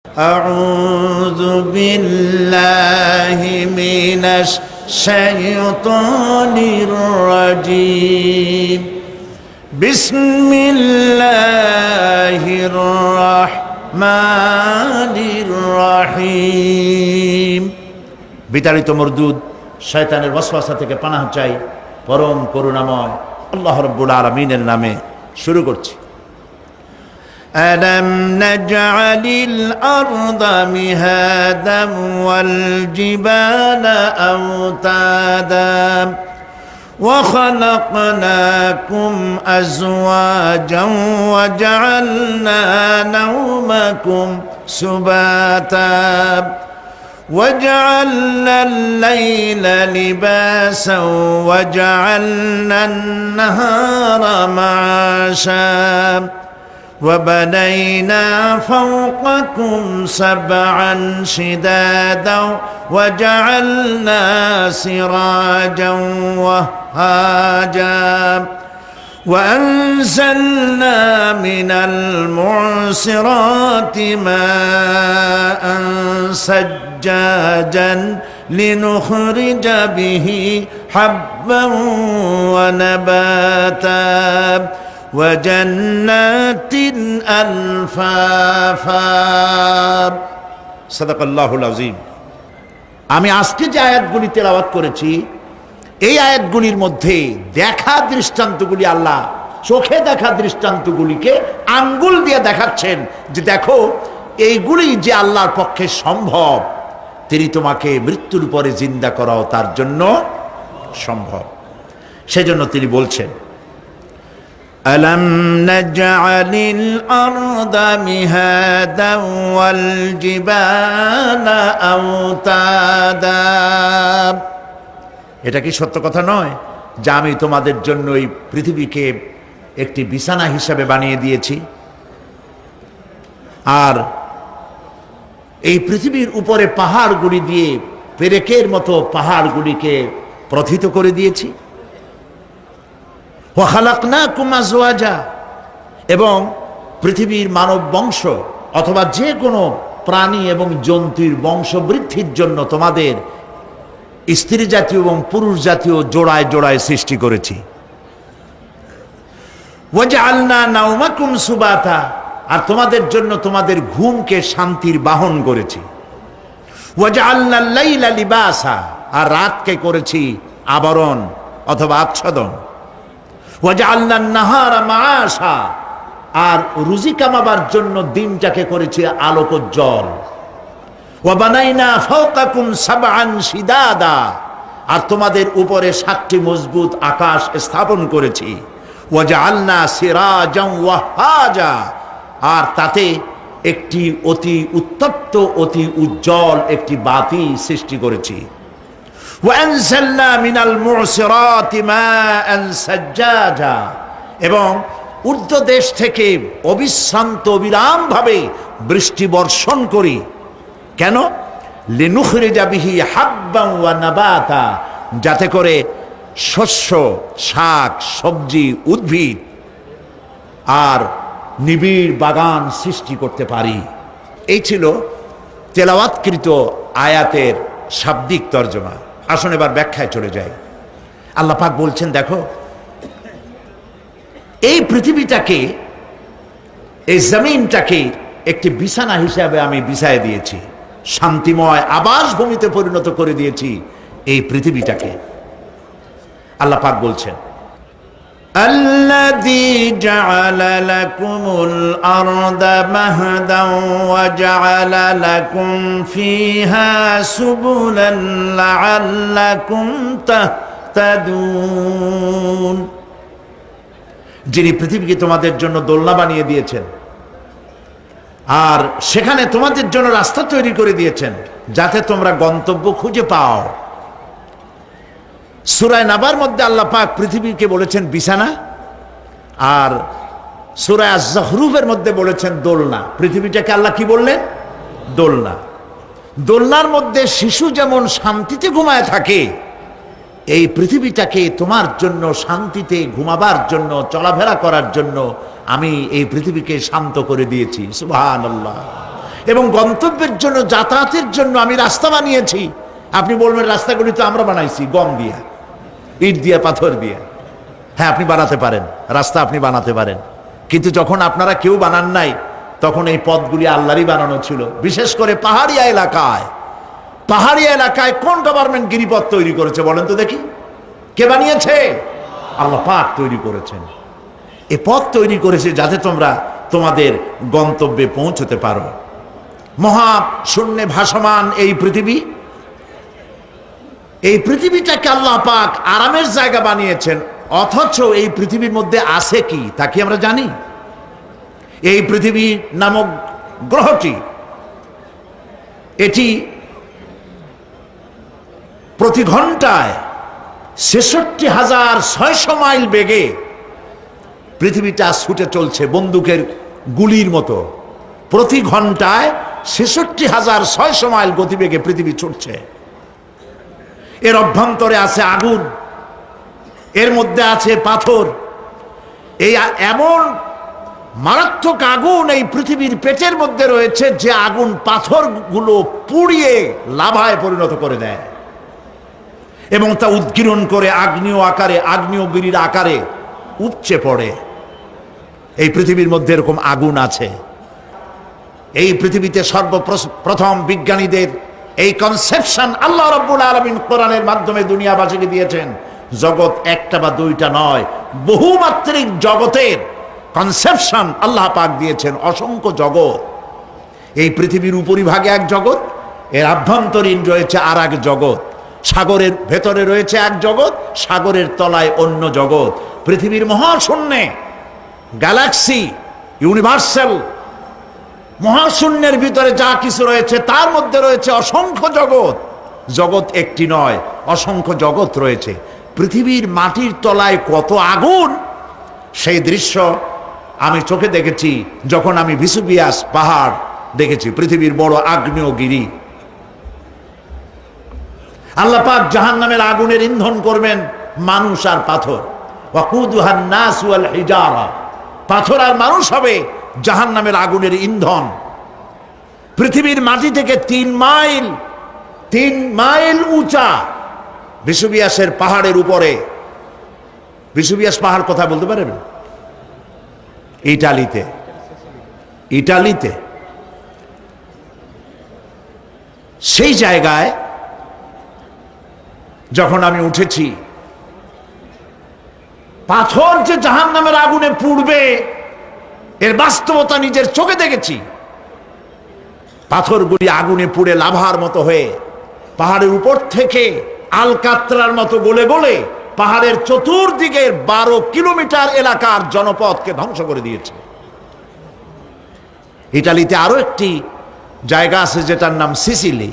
أعوذ بالله من الشيطان الرجيم بسم الله الرحمن الرحيم বিতাড়িত মরদুদ শয়তানের ওয়াসওয়াসা থেকে পানাহ চাই পরম করুণাময় আল্লাহ রাব্বুল আলামিনের নামে শুরু করছি। ألم نجعل الأرض مهادا والجبال أوتادا وخلقناكم أزواجا وجعلنا نومكم سباتا وجعلنا الليل لباسا وجعلنا النهار معاشا وبنينا فوقكم سبعا شدادا وجعلنا سراجا وهاجا وأنزلنا من المعصرات ماء سجاجا لنخرج به حبا ونباتا وجنات ألفافا সাদাকাল্লাহুল আযীম। আমি আজকে যে আয়াতগুলি তেলাওয়াত করেছি এই আয়াতগুলির মধ্যে দেখা দৃষ্টান্তগুলি আল্লাহ চোখে দেখা দৃষ্টান্তগুলিকে আঙ্গুল দিয়ে দেখাচ্ছেন যে দেখো এইগুলি যে আল্লাহর পক্ষে সম্ভব, তিনি তোমাকে মৃত্যুর পরে জিন্দা করাও তার জন্য সম্ভব। সেজন্য তিনি বলছেন ألم نجعل الأرض مهادا والجبال أوتادا। এটা কি সত্য কথা নয় যে আমি তোমাদের জন্য এই পৃথিবীকে একটি বিছানা হিসাবে বানিয়ে দিয়েছি, আর এই পৃথিবীর উপরে পাহাড়গুলি দিয়ে পেরেকের মতো পাহাড়গুলিকে প্রথিত করে দিয়েছি। ওয়াখালাকনাকুম আজওয়াজা, এবং পৃথিবীর মানব বংশ অথবা যে কোনো প্রাণী এবং জন্তুর বংশ বৃদ্ধির জন্য তোমাদের স্ত্রী জাতীয় এবং পুরুষ জাতীয় জোড়ায় জোড়ায় সৃষ্টি করেছি। ওয়াজআলনা নাওমাকুম সুবাতা, আর তোমাদের জন্য তোমাদের ঘুমকে শান্তির বাহন করেছি। ওয়াজআলনা লাইলা লিবাসা, আর রাতকে করেছি আবরণ অথবা আচ্ছাদন। ওয়াজআলনা নাহারা মাআশা, আর রুজি কামাবার জন্য দিনটাকে করেছি আলোকোজ্জ্বল। ওয়া বানাইনা ফাওকাকুম সাবআন শিদাদা, আর তোমাদের উপরে 7টি মজবুত আকাশ স্থাপন করেছি। ওয়াজআলনা সিরাজান ওয়াহাজা, আর তাতে একটি অতি উত্তপ্ত অতি উজ্জ্বল একটি বাতি সৃষ্টি করেছি। وأنزلنا من المعصرات ماء سجاجا, এবং ঊর্ধ্ব দেশ থেকে অবিশ্রান্ত অবিরামভাবে বৃষ্টি বর্ষণ করি। কেন? লিনুখরিজা বিহি হাব্বান ওয়া নাবাতা, যাতে করে শস্য, শাক, সবজি, উদ্ভিদ আর নিবিড় বাগান সৃষ্টি করতে পারি। এই ছিল তেলাওয়াতকৃত আয়াতের শাব্দিক তর্জমা। আসুন এবার ব্যাখ্যায় চলে যাই। আল্লাহ পাক বলছেন দেখো এই পৃথিবীটাকে, এই জমিনটাকে একটি বিছানা হিসাবে আমি বিছায় দিয়েছি, শান্তিময় আবাস ভূমিতে পরিণত করে দিয়েছি এই পৃথিবীটাকে। আল্লাহ পাক বলছেন الذي جعل لكم الأرض مهدا وجعل لكم فيها سبلا لعلكم تهتدون, যিনি পৃথিবীকে তোমাদের জন্য দোলনা বানিয়ে দিয়েছেন আর সেখানে তোমাদের জন্য রাস্তা তৈরি করে দিয়েছেন যাতে তোমরা গন্তব্য খুঁজে পাও। সূরা নাবার মধ্যে আল্লাহ পাক পৃথিবীকে বলেছেন বিছানা, আর সূরা আয-যুখরুফের মধ্যে বলেছেন দোলনা। পৃথিবীটাকে আল্লাহ কি বললেন? দোলনা। দোলনার মধ্যে শিশু যেমন শান্তিতে ঘুমায় থাকে, এই পৃথিবীটাকে তোমার জন্য শান্তিতে ঘুমাবার জন্য, চলাফেরা করার জন্য আমি এই পৃথিবীকে শান্ত করে দিয়েছি। সুবহানাল্লাহ। এবং গন্তব্যের জন্য, যাতায়াতের জন্য আমি রাস্তা বানিয়েছি। আপনি বলবেন রাস্তাগুলি তো আমরা বানাইছি গম দিয়া, ইট দিয়া, পাথর দিয়া। হ্যাঁ, আপনি বানাতে পারেন, রাস্তা আপনি বানাতে পারেন, কিন্তু যখন আপনারা কেউ বানান নাই তখন এই পথগুলি আল্লাহরই বানানো ছিল। বিশেষ করে পাহাড়িয়া এলাকায়, পাহাড়িয়া এলাকায় কোন গভর্নমেন্ট গিরিপথ তৈরি করেছে বলেন তো দেখি? কে বানিয়েছে? আল্লাহ পাক তৈরি করেছেন। এ পথ তৈরি করেছে যাতে তোমরা তোমাদের গন্তব্যে পৌঁছতে পারো। মহা শূন্যে ভাসমান এই পৃথিবী, এই পৃথিবীটাকে আল্লাহ পাক আরামের জায়গা বানিয়েছেন, অথচ এই পৃথিবীর মধ্যে আছে কি তা কি আমরা জানি? এই পৃথিবী নামক গ্রহটি, এটি প্রতি ঘন্টায় ৬৬,৬০০ মাইল বেগে পৃথিবীটা ছুটে চলছে বন্দুকের গুলির মতো। প্রতি ঘন্টায় ৬৬,৬০০ মাইল গতিবেগে পৃথিবী ছুটছে। এর অভ্যন্তরে আছে আগুন, এর মধ্যে আছে পাথর। এই এমন মারাত্মক আগুন এই পৃথিবীর পেটের মধ্যে রয়েছে যে আগুন পাথরগুলো পুড়িয়ে লাভায় পরিণত করে দেয় এবং তা উদ্গীরণ করে আগ্নেয় আকারে, আগ্নেয়গিরির আকারে উপচে পড়ে। এই পৃথিবীর মধ্যে এরকম আগুন আছে। এই পৃথিবীতে সর্বপ্রথম বিজ্ঞানীদের এই কনসেপশন আল্লাহ রাব্বুল আলামিন কোরআনের মাধ্যমে দুনিয়াবাসীকে দিয়েছেন। জগৎ একটা বা দুইটা নয়, বহুমাত্রিক জগতের কনসেপশন আল্লাহ পাক দিয়েছেন, অসংখ্য জগৎ। এই পৃথিবীর উপরিভাগে এক জগৎ, এর আভ্যন্তরীণ রয়েছে আর এক জগৎ, সাগরের ভেতরে রয়েছে এক জগৎ, সাগরের তলায় অন্য জগৎ। পৃথিবীর মহাশূন্যে, গ্যালাক্সি, ইউনিভার্সাল মহাশূন্যের ভিতরে যা কিছু রয়েছে তার মধ্যে রয়েছে অসংখ্য জগৎ। জগৎ একটি নয়, অসংখ্য জগৎ রয়েছে। পৃথিবীর মাটির তলায় কত আগুন, সেই দৃশ্য আমি চোখে দেখেছি যখন আমি ভিসুভিয়াস পাহাড় দেখেছি, পৃথিবীর বড় আগ্নেয়গিরি। আল্লাহ পাক জাহান্নামের আগুনের ইন্ধন করবেন মানুষ আর পাথর। ওয়াকুদুহান নাস ওয়াল হিজারা, পাথর আর মানুষ হবে জাহান্নামের আগুনের ইন্ধন। পৃথিবীর মাটি থেকে ৩ মাইল উঁচা ভিসুভিয়াসের পাহাড়ের উপরে, ভিসুভিয়াস পাহাড় কথা বলতে পারেন? ইটালিতে, ইটালিতে সেই জায়গায় যখন আমি উঠেছি, পাথর যে জাহান্নামের আগুনে পুড়বে এর বাস্তবতা নিজের চোখে দেখেছি। পাথরগুলি আগুনে পুড়ে লাভার মতো হয়ে পাহাড়ের উপর থেকে আলকাত্রার মতো গলে গলে পাহাড়ের চতুর্দিকের 12 কিলোমিটার এলাকার জনপদকে ধ্বংস করে দিয়েছে। ইটালিতে আরো একটি জায়গা আছে যেটার নাম সিসিলি,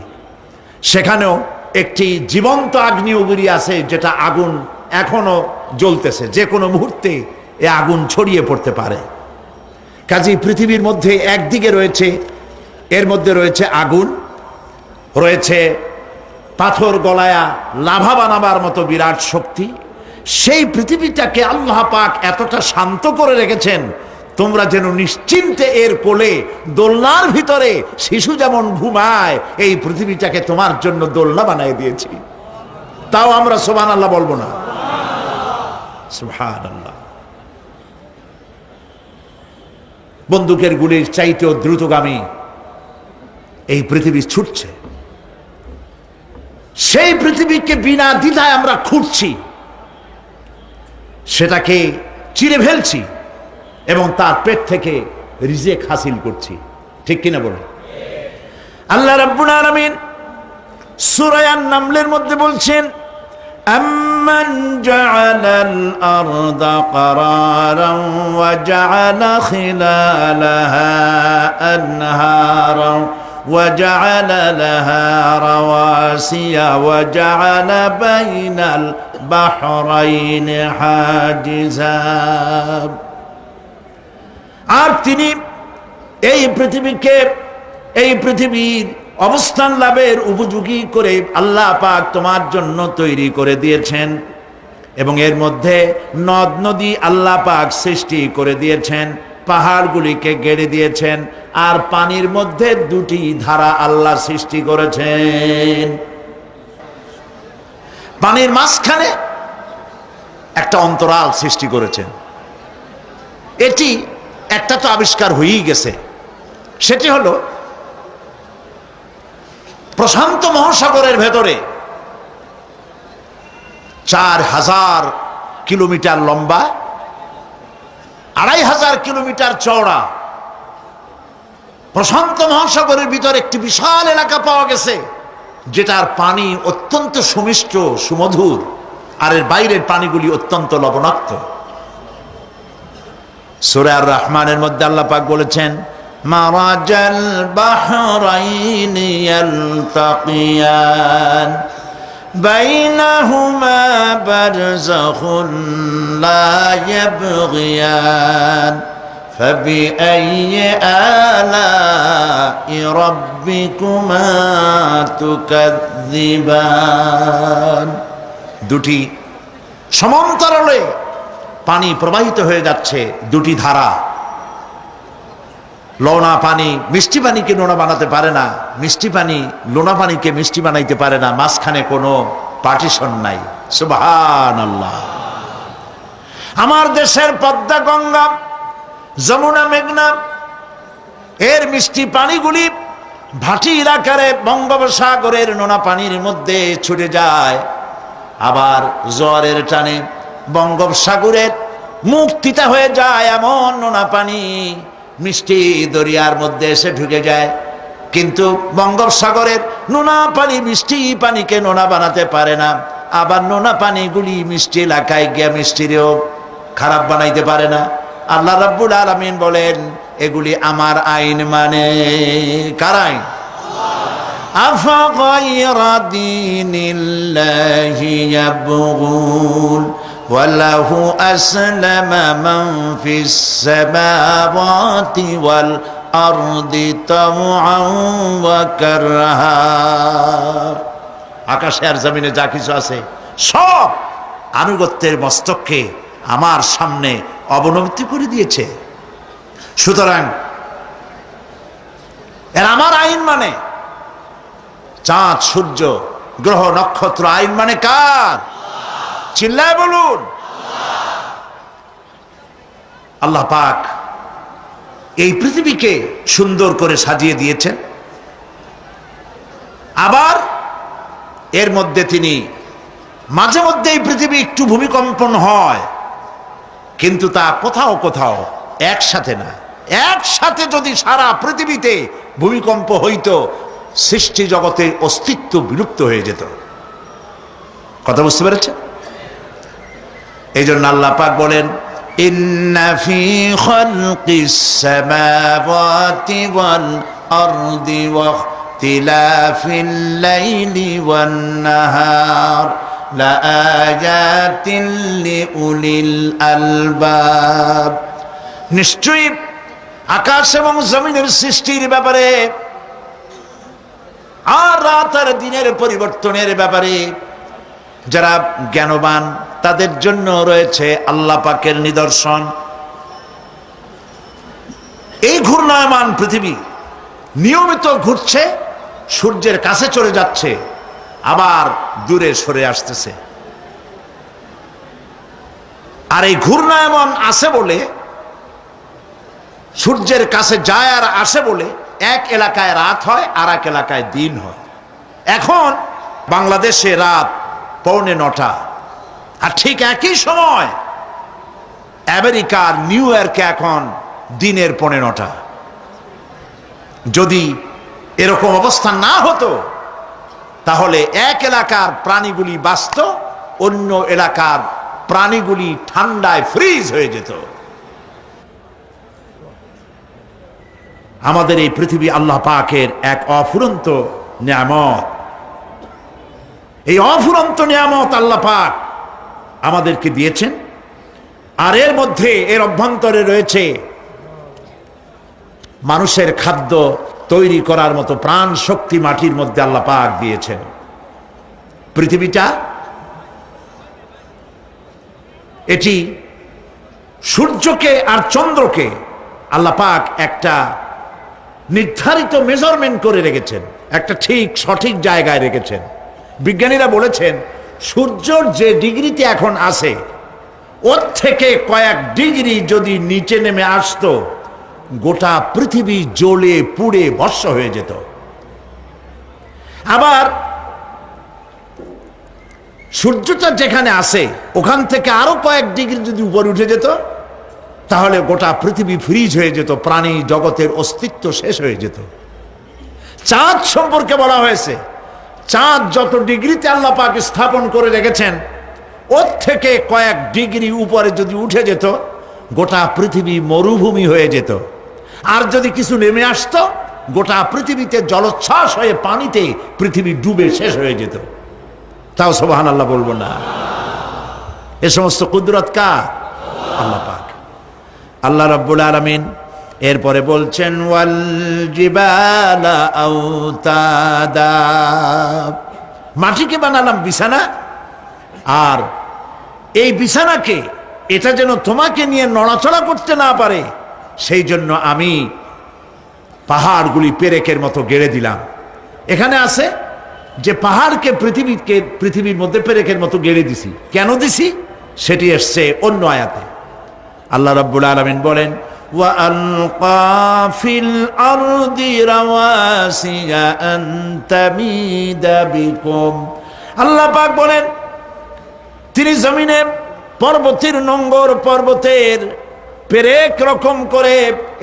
সেখানেও একটি জীবন্ত আগ্নেয়গিরি আছে যেটা আগুন এখনো জ্বলতেছে, যে কোনো মুহূর্তে এ আগুন ছড়িয়ে পড়তে পারে। কাজেই পৃথিবীর মধ্যে একদিকে রয়েছে, এর মধ্যে রয়েছে আগুন, রয়েছে পাথর গলায়া লাভা বানাবার মতো বিরাট শক্তি। সেই পৃথিবীটাকে আল্লাহ পাক এতটা শান্ত করে রেখেছেন তোমরা যেন নিশ্চিন্তে এর কোলে দোলনার ভিতরে শিশু যেমন ঘুমায়, এই পৃথিবীটাকে তোমার জন্য দোলনা বানিয়ে দিয়েছি। তাও আমরা সুবহানাল্লাহ বলবো না? সুবহানাল্লাহ। বন্দুকের গুলির চাইতেও দ্রুতগামী এই পৃথিবী ছুটছে। সেই পৃথিবীকে বিনা দ্বিধায় আমরা খুঁজছি, সেটাকে চিরে ফেলছি এবং তার পেট থেকে রিজেক হাসিল করছি। ঠিক কিনা বলুন? আল্লাহ রাব্বুল আলামিন সূরা আন-নামলের মধ্যে বলছেন, আম্মান জাআলাল আরদা ক্বারারান ওয়া জাআলা খিলালাহা আনহারান وجعل لها رواسي وجعل بين البحرين حاجزا। আর তিনি এই পৃথিবীকে, এই পৃথিবীর অবস্থান লাভের উপযোগী করে আল্লাহ পাক তোমার জন্য তৈরি করে দিয়েছেন এবং এর মধ্যে নদ নদী আল্লাহ পাক সৃষ্টি করে দিয়েছেন। পাহাড়গুলিকে গেড়ে দিয়েছেন, আর পানির মধ্যে দুটি ধারা আল্লাহ সৃষ্টি করেছেন। পানির মাঝখানে একটা অন্তরাল সৃষ্টি করেছেন। এটি একটা তো আবিষ্কার হয়েই গেছে, সেটি হলো প্রশান্ত মহাসাগরের ভেতরে 4000 কিলোমিটার লম্বা, 2500 কিলোমিটার চওড়া প্রশান্ত মহাসাগরের ভিতরে একটি বিশাল এলাকা পাওয়া গেছে, যেটার পানি অত্যন্ত সুমিষ্ট সুমধুর, আর এর বাইরের পানিগুলি অত্যন্ত লবণাক্ত। সূরা আর রহমানের মধ্যে আল্লাহ পাক বলেছেন, মারাজাল বাহরাইনি ইয়ালতাকিয়ান বাইনাহুমা বারযাখুন লা ইয়াবগিয়ান ফাবিআইয়ি আলাই রাব্বিকুমা তুকাযযিবান। দুটি সমান্তরালে পানি প্রবাহিত হয়ে যাচ্ছে, দুটি ধারা। লোনা পানি মিষ্টি পানিকে লোনা বানাতে পারে না, মিষ্টি পানি লোনা পানিকে মিষ্টি বানাইতে পারে না, মাঝখানে কোনো পার্টিশন নাই। সুবহানাল্লাহ। আমার দেশের পদ্মা, গঙ্গা, যমুনা, মেঘনা এর মিষ্টি পানিগুলি ভাটি এলাকার বঙ্গোপসাগরের নোনা পানির মধ্যে ছুটে যায়, আবার জোয়ারের টানে বঙ্গোপসাগরের মুখ তিতা হয়ে যায়। এমন নোনা পানি মিষ্টি দরিয়ার মধ্যে এসে ঢুকে যায়, কিন্তু বঙ্গোপসাগরের নোনা পানি মিষ্টি পানিকে নোনা বানাতে পারে না। আবার নোনা পানিগুলি মিষ্টি এলাকায় গিয়ে মিষ্টিরেও খারাপ বানাইতে পারে না। আল্লাহ রাব্বুল আলামিন বলেন, এগুলি আমার আইন। মানে কার আইন? আফাগায়রা দীনিল্লাহি ইয়াবগুন ওয়ালাহু আসলামা মান ফিস সামাওয়াতি ওয়াল আরদি তাওআন ওয়া কারহা। আকাশে আর জমিনে যা কিছু আছে সব আনুগত্যের মস্তককে আমার সামনে অবনতি করে দিয়েছে। সুতরাং এর আমার আইন মানে, চাঁদ, সূর্য, গ্রহ, নক্ষত্র আইন মানে কার? চিল্লায় বলুন। আল্লাহ পাক এই পৃথিবীকে সুন্দর করে সাজিয়ে দিয়েছেন, আবার এর মধ্যে তিনি মাঝে মধ্যে এই পৃথিবী একটু ভূমিকম্পন হয়, কিন্তু তা কোথাও কোথাও একসাথে না। একসাথে যদি সারা পৃথিবীতে ভূমিকম্প হইতো, সৃষ্টি জগতে অস্তিত্ব বিলুপ্ত হয়ে যেত। কথা বুঝতে পেরেছে? এই জন্য আল্লাহ পাক বলেন, ইন্না ফি খালকিস সামাওয়াতি ওয়াল আরদি ওয়া ইখতিলাফিল লাইলি ওয়ান নাহার লাআয়াতিন লিউলিল আলবাব। নিশ্চয়ই আকাশ এবং জমিনের সৃষ্টির ব্যাপারে আর রাত আর দিনের পরিবর্তনের ব্যাপারে যারা জ্ঞানবান তাদের জন্য রয়েছে আল্লাহ পাকের নিদর্শন। এই ঘূর্ণায়মান পৃথিবী নিয়মিত ঘুরছে, সূর্যের কাছে চলে যাচ্ছে, আবার দূরে সরে আসতেছে। আর এই ঘূর্ণায়মান আসে বলে, সূর্যের কাছে যায় আর আসে বলে এক এলাকায় রাত হয় আর এক এলাকায় দিন হয়। এখন বাংলাদেশে রাত 8:45, আর ঠিক একই সময় আমেরিকার নিউ ইয়র্কে এখন দিনের 9:15। যদি এরকম অবস্থা না হতো, তাহলে এক এলাকার প্রাণীগুলি বাঁচত, অন্য এলাকার প্রাণীগুলি ঠান্ডায় ফ্রিজ হয়ে যেত। আমাদের এই পৃথিবী আল্লাহ পাকের এক অফুরন্ত নিয়ামত। এই অফুরন্ত নিয়ামত আল্লাহ পাক আমাদেরকে দিয়েছেন, আর এর মধ্যে এর অভ্যন্তরে রয়েছে মানুষের খাদ্য তৈরি করার মতো প্রাণ শক্তি মাটির মধ্যে আল্লাহ পাক দিয়েছেন। পৃথিবীটা এটি সূর্যকে আর চন্দ্রকে আল্লাহ পাক একটা নির্ধারিত মেজারমেন্ট করে রেখেছেন, একটা ঠিক সঠিক জায়গায় রেখেছেন। বিজ্ঞানীরা বলেছেন সূর্যর যে ডিগ্রিতে এখন আছে ওর থেকে কয়েক ডিগ্রি যদি নিচে নেমে আসতো, গোটা পৃথিবী জ্বলে পুড়ে ভস্ম হয়ে যেত। আবার সূর্যটা যেখানে আছে ওখান থেকে আরো কয়েক ডিগ্রি যদি উপরে উঠে যেত, তাহলে গোটা পৃথিবী ফ্রিজ হয়ে যেত, প্রাণী জগতের অস্তিত্ব শেষ হয়ে যেত। চাঁদ সম্পর্কে বলা হয়েছে চাঁদ যত ডিগ্রিতে আল্লাহ পাক স্থাপন করে রেখেছেন ওর থেকে কয়েক ডিগ্রি উপরে যদি উঠে যেত, গোটা পৃথিবী মরুভূমি হয়ে যেত। আর যদি কিছু নেমে আসতো, গোটা পৃথিবীতে জলোচ্ছ্বাস হয়ে পানিতে পৃথিবী ডুবে শেষ হয়ে যেত। তাও সুবহানাল্লাহ বলবো না? এ সমস্ত কুদরত কার? আল্লাহ পাক। আল্লাহ রাব্বুল আলামিন এরপরে বলছেন ওয়াল জিবালা আওতাদা, মাটিকে বানালাম বিছানা, আর এই বিছানাকে এটা যেন তোমাকে নিয়ে নড়াচড়া করতে না পারে সেই জন্য আমি পাহাড়গুলি পেরেকের মতো গেড়ে দিলাম। এখানে আছে যে পাহাড়কে পৃথিবীর মধ্যে পেরেকের মতো গেড়ে দিছি। কেন দিছি সেটি এসছে অন্য আয়াতে। আল্লাহ রাব্বুল আলামিন বলেন ওয়া আলকা ফিল আরদি রাওয়াসিয়া আন তামিদা বিকুম, আল্লাহ পাক বলেন তিনি জমিনে পর্বতের নোঙ্গর, পর্বতের পেরেক রকম করে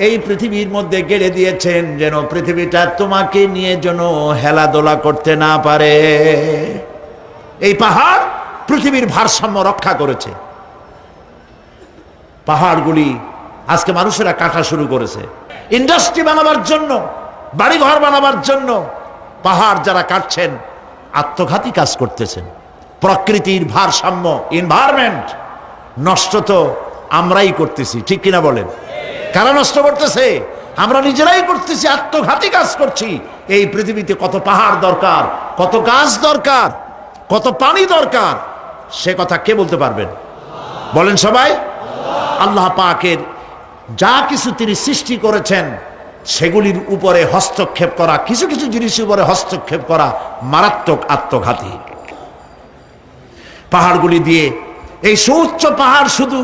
এই পৃথিবীর মধ্যে গেড়ে দিয়েছেন যেন পৃথিবীটা তোমাকে নিয়ে যেন হেলাদোলা করতে না পারে। এই পাহাড় পৃথিবীর ভারসাম্য রক্ষা করেছে। পাহাড়গুলি আজকে মানুষেরা কাটা শুরু করেছে ইন্ডাস্ট্রি বানাবার জন্য, বাড়িঘর বানাবার জন্য। পাহাড় যারা কাটছেন আত্মঘাতী কাজ করতেছেন। প্রকৃতির ভারসাম্য, এনভায়রনমেন্ট নষ্ট তো আমরাই করতেছি, ঠিক কিনা বলেন? কারা নষ্ট করতেছে? আমরা নিজেরাই করতেছি, আত্মঘাতী কাজ করছি। এই পৃথিবীতে কত পাহাড় দরকার, কত গাছ দরকার, কত পানি দরকার, সে কথা কে বলতে পারবেন? বলেন সবাই। আল্লাহ পাকের যা কিছু তিনি সৃষ্টি করেছেন সেগুলির উপরে হস্তক্ষেপ করা, কিছু কিছু জিনিসের উপরে হস্তক্ষেপ করা মারাত্মক আত্মঘাতী। পাহাড়গুলি দিয়ে এই সুউচ্চ পাহাড় শুধু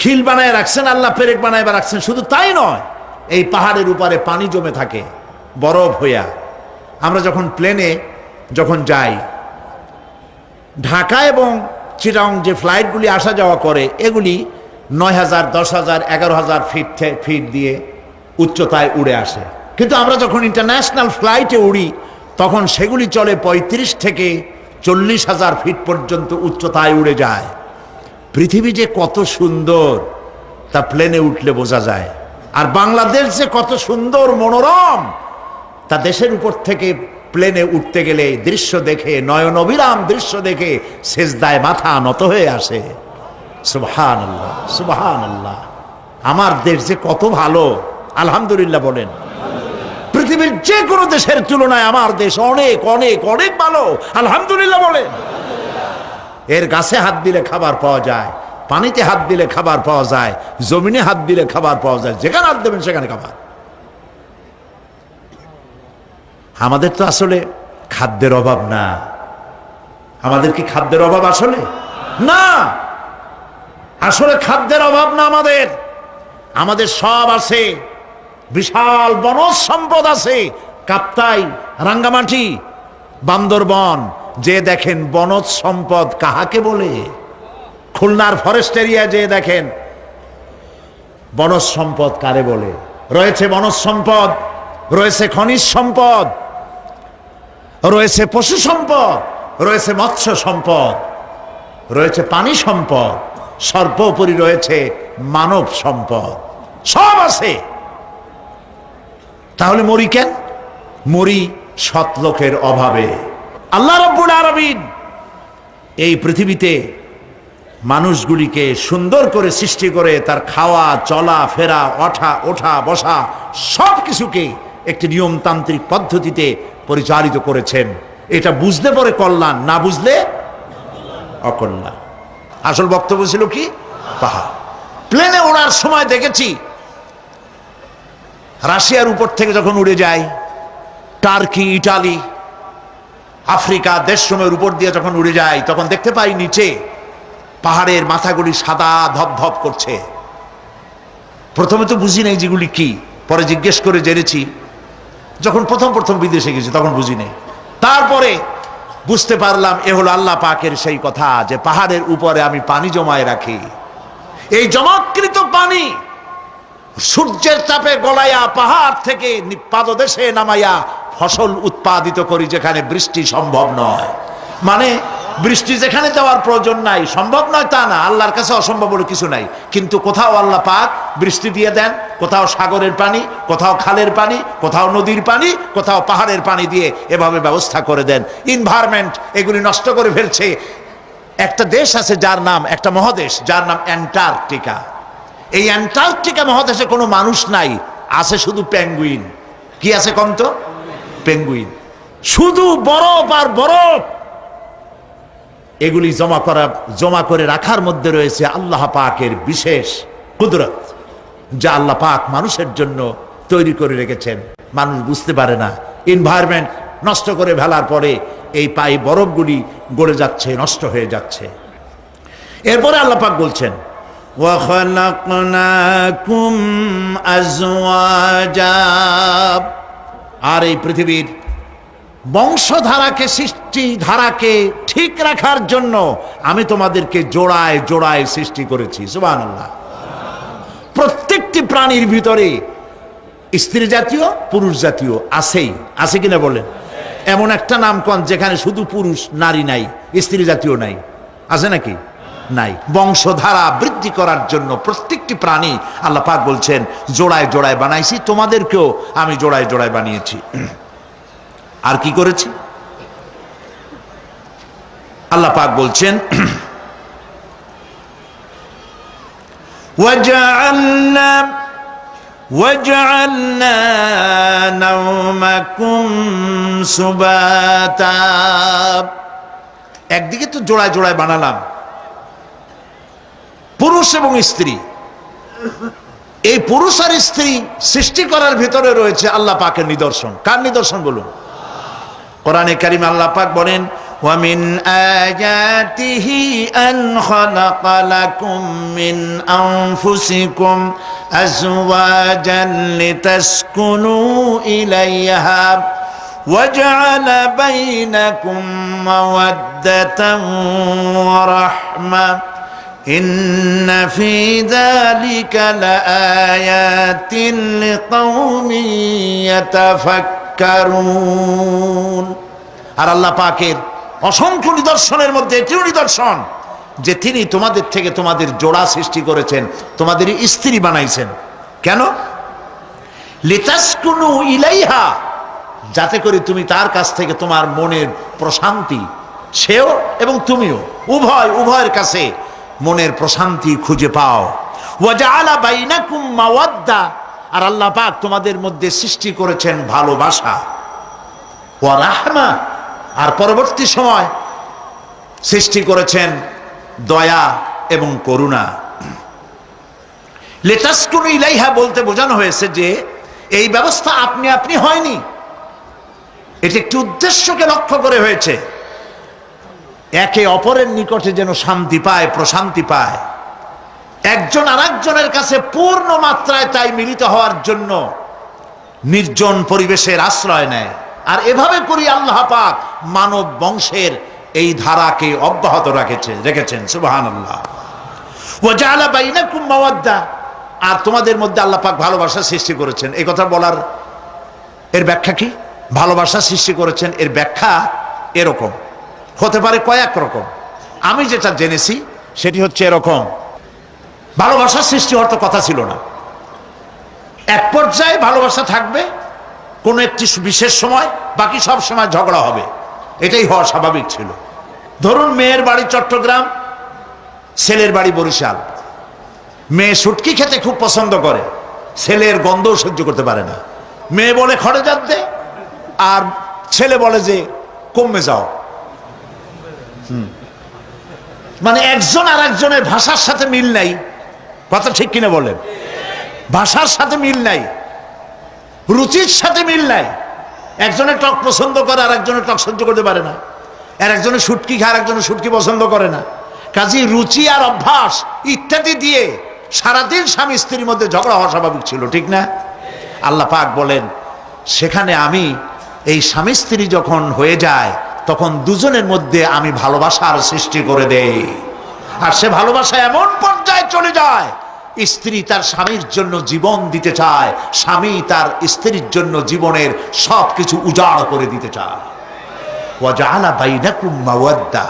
খিল বানায় রাখছেন আল্লাহ, পেরেক বানায় রাখছেন, শুধু তাই নয়, এই পাহাড়ের উপরে পানি জমে থাকে বরফ হইয়া। আমরা যখন প্লেনে যখন যাই, ঢাকা এবং চিটাং যে ফ্লাইটগুলি আসা যাওয়া করে এগুলি ৯,০০০, ১০,০০০, ১১,০০০ ফিট দিয়ে উচ্চতায় উড়ে আসে। কিন্তু আমরা যখন ইন্টারন্যাশনাল ফ্লাইটে উড়ি তখন সেগুলি চলে ৩৫ থেকে ৪০,০০০ ফিট পর্যন্ত উচ্চতায় উড়ে যায়। পৃথিবী যে কত সুন্দর তা প্লেনে উঠলে বোঝা যায়। আর বাংলাদেশ যে কত সুন্দর মনোরম তা দেশের উপর থেকে প্লেনে উঠতে গেলে দৃশ্য দেখে, নয়ন অবিরাম দৃশ্য দেখে সেজদায় মাথা নত হয়ে আসে। সুবহানাল্লাহ, সুবহানাল্লাহ। আমার দেশ যে কত ভালো, আলহামদুলিল্লাহ বলেন। পৃথিবীর যে কোনো দেশের তুলনায় আমার দেশ অনেক অনেক অনেক ভালো, আলহামদুলিল্লাহ বলেন। এর গাছে হাত দিলে খাবার পাওয়া যায়, পানিতে হাত দিলে খাবার পাওয়া যায়, জমিনে হাত দিলে খাবার পাওয়া যায়, যেখানে হাত দেবেন সেখানে খাবার। আমাদের তো আসলে খাদ্যের অভাব না। আমাদের কি খাদ্যের অভাব আসলে? না, আসলে খাদ্যের অভাব না। আমাদের সব আছে, বিশাল বনজ সম্পদ আছে। কাপ্তাই, রাঙ্গামাটি, বান্দরবন যে দেখেন বনজ সম্পদ কাহাকে বলে। খুলনার ফরেস্ট এরিয়া যে দেখেন বনজ সম্পদ কারে বলে। রয়েছে বনজ সম্পদ, রয়েছে খনিজ সম্পদ, রয়েছে পশু সম্পদ, রয়েছে মৎস্য সম্পদ, রয়েছে পানি সম্পদ, সর্বোপরি রয়েছে মানব সম্পদ। সব আছে। তাহলে মরি কেন? মরি সৎ লোকের অভাবে। আল্লাহ রাব্বুল আলামিন এই পৃথিবীতে মানুষগুলিকে সুন্দর করে সৃষ্টি করে তার খাওয়া, চলা ফেরা, ওঠা বসা সব কিছুকে একটি নিয়মতান্ত্রিক পদ্ধতিতে পরিচালিত করেছেন। এটা বুঝলে পরে কল্যাণ, না বুঝলে অকল্যাণ। আসল বক্তব্য ছিল কি? পাহাড়। প্লেনে ওড়ার সময় দেখেছি রাশিয়ার উপর থেকে যখন উড়ে যায়, টার্কি, ইটালি, আফ্রিকা দেশসমূহের উপর দিয়ে যখন উড়ে যায়, তখন দেখতে পাই নিচে পাহাড়ের মাথাগুলি সাদা ধপধপ করছে। প্রথমে তো বুঝি নাই যেগুলি কি, পরে জিজ্ঞেস করে জেনেছি। যখন প্রথম প্রথম বিদেশে গেছি তখন বুঝি নাই, তারপরে বুঝতে পারলাম এ হলো আল্লাহ পাকের সেই কথা যে পাহাড়ের উপরে আমি পানি জমায় রাখি। এই জমাকৃত পানি সূর্যের তাপে গলাইয়া পাহাড় থেকে পাদদেশে নামাইয়া ফসল উৎপাদিত করি, যেখানে বৃষ্টি সম্ভব নয়। মানে বৃষ্টি যেখানে দেওয়ার প্রয়োজন নাই, সম্ভব নয় তা না, আল্লাহর কাছে অসম্ভব বলে কিছু নাই। কিন্তু কোথাও আল্লাহ পাক বৃষ্টি দিয়ে দেন, কোথাও সাগরের পানি, কোথাও খালের পানি, কোথাও নদীর পানি, কোথাও পাহাড়ের পানি দিয়ে এভাবে ব্যবস্থা করে দেন। এনভায়রনমেন্ট এগুলি নষ্ট করে ফেলছে। একটা দেশ আছে যার নাম, একটা মহাদেশ যার নাম অ্যান্টার্কটিকা। এই অ্যান্টার্কটিকা মহাদেশে কোনো মানুষ নাই, আছে শুধু পেঙ্গুইন। কি আছে কম তো? পেঙ্গুইন। শুধু বরফ আর বরফ। এগুলি জমা করে রাখার মধ্যে রয়েছে আল্লাহ পাকের বিশেষ কুদরত, যা আল্লাহ পাক মানুষের জন্য তৈরি করে রেখেছেন। মানুষ বুঝতে পারে না। এনভায়রনমেন্ট নষ্ট করে ফেলার পরে এই বরফগুলি গড়ে যাচ্ছে, নষ্ট হয়ে যাচ্ছে। এরপরে আল্লাহ পাক বলছেন, وَخَلَقْنَاكُمْ أَزْوَاجًا, আর এই পৃথিবীর বংশধারাকে, সৃষ্টি ধারাকে ঠিক রাখার জন্য আমি তোমাদেরকে জোড়ায় জোড়ায় সৃষ্টি করেছি। সুবহানাল্লাহ। প্রত্যেকটি প্রাণীর ভিতরে স্ত্রী জাতীয়, পুরুষ জাতীয় আছেই, আছে কিনা বলেন? এমন একটা নামকন যেখানে শুধু পুরুষ, নারী নাই, স্ত্রী জাতীয় নাই, আছে নাকি? নাই। বংশধারা বৃদ্ধি করার জন্য প্রত্যেকটি প্রাণী আল্লাহ পাক বলছেন জোড়ায় জোড়ায় বানাইছি, তোমাদেরকেও আমি জোড়ায় জোড়ায় বানিয়েছি। আর কি করেছি আল্লাহ পাক বলছেন, وَجَعَلْنَا نَوْمَكُمْ سُبَاتًا, একদিকে তো জোড়ায় জোড়ায় বানালাম পুরুষ এবং স্ত্রী। এই পুরুষ আর স্ত্রী সৃষ্টি করার ভিতরে রয়েছে আল্লাহ পাকের নিদর্শন। কার নিদর্শন বলুন? কোরআনে কারিমে আল্লাহ পাক বলেন, وَمِنْ آيَاتِهِ أَنْ خَلَقَ لَكُمْ مِنْ أَنْفُسِكُمْ أَزْوَاجًا لِتَسْكُنُوا إِلَيْهَا وَجَعَلَ بَيْنَكُمْ مَوَدَّةً وَرَحْمَةً إِنَّ فِي ذَلِكَ لَآيَاتٍ لِقَوْمٍ يَتَفَكَّرُونَ। আর আল্লাহ পাকের অসংখ্য নিদর্শনের মধ্যে এটিও নিদর্শন যে তিনি তোমাদের থেকে তোমাদের জোড়া সৃষ্টি করেছেন, তোমাদের স্ত্রী বানাইছেন। কেন? লিতাসকুনু ইলাইহা, যাতে করে তুমি তার কাছ থেকে তোমার মনের প্রশান্তি, সেও এবং তুমিও উভয়ের কাছে মনের প্রশান্তি খুঁজে পাও। ওয়াজআলা বাইনাকুম মাওয়াদ্দা, আর আল্লাহ পাক তোমাদের মধ্যে সৃষ্টি করেছেন ভালোবাসা। ওয়া রাহমা, আর পরবর্তী সময় সৃষ্টি করেছেন দয়া এবং করুণা। লিতাসকুনু ইলাইহা বলতে বোঝানো হয়েছে যে এই ব্যবস্থা আপনি আপনি হয়নি, এটি একটি উদ্দেশ্যকে লক্ষ্য করে হয়েছে। একে অপরের নিকটে যেন শান্তি পায়, প্রশান্তি পায়, একজন আরেকজনের কাছে পূর্ণ মাত্রায় তাই মিলিত হওয়ার জন্য নির্জন পরিবেশের আশ্রয় নেয়। আর এভাবে করি আল্লাহ পাক মানব বংশের এই ধারাকে অব্যাহত রেখেছেন। সুবহানাল্লাহ। ওয়া জাআলা বাইনাকুম মাওয়াদ্দা, আর তোমাদের মধ্যে আল্লাহ পাক ভালোবাসা সৃষ্টি করেছেন। এই কথা বলার এর ব্যাখ্যা কি? ভালোবাসা সৃষ্টি করেছেন এর ব্যাখ্যা এরকম হতে পারে, কয়েক রকম। আমি যেটা জেনেছি সেটি হচ্ছে এরকম, ভালোবাসা সৃষ্টি হওয়ার তো কথা ছিল না। এক পর্যায়ে ভালোবাসা থাকবে কোন একটি বিশেষ সময়, বাকি সব সময় ঝগড়া হবে, এটাই হওয়া স্বাভাবিক ছিল। ধরুন মেয়ের বাড়ি চট্টগ্রাম, ছেলের বাড়ি বরিশাল। মেয়ে শুটকি খেতে খুব পছন্দ করে, ছেলের গন্ধও সহ্য করতে পারে না। মেয়ে বলে খড়ে যাত দে, আর ছেলে বলে যে কমে যাও। মানে একজন আর একজনের ভাষার সাথে মিল নাই। কথা ঠিক কিনা বলেন? ভাষার সাথে মিল নাই। রুচির সাথে মিল নাই। একজনের টক পছন্দ করে আর একজনের টক সহ্য করতে পারে না, আর একজনের শুটকি খায় আর একজনের শুটকি পছন্দ করে না। কাজেই রুচি আর অভ্যাস ইত্যাদি দিয়ে সারাদিন স্বামী স্ত্রীর মধ্যে ঝগড়া হওয়া স্বাভাবিক ছিল, ঠিক না? আল্লাহ পাক বলেন সেখানে আমি এই স্বামী স্ত্রী যখন হয়ে যায় তখন দুজনের মধ্যে আমি ভালোবাসার সৃষ্টি করে দেই। আর সে ভালোবাসা এমন পর্যায়ে চলে যায়, স্ত্রী তার স্বামীর জন্য জীবন দিতে চায়, স্বামী তার স্ত্রীর জন্য জীবনের সবকিছু উজাড় করে দিতে চায়। ওয়াজআলা বাইনাকুম মাওয়াদ্দা,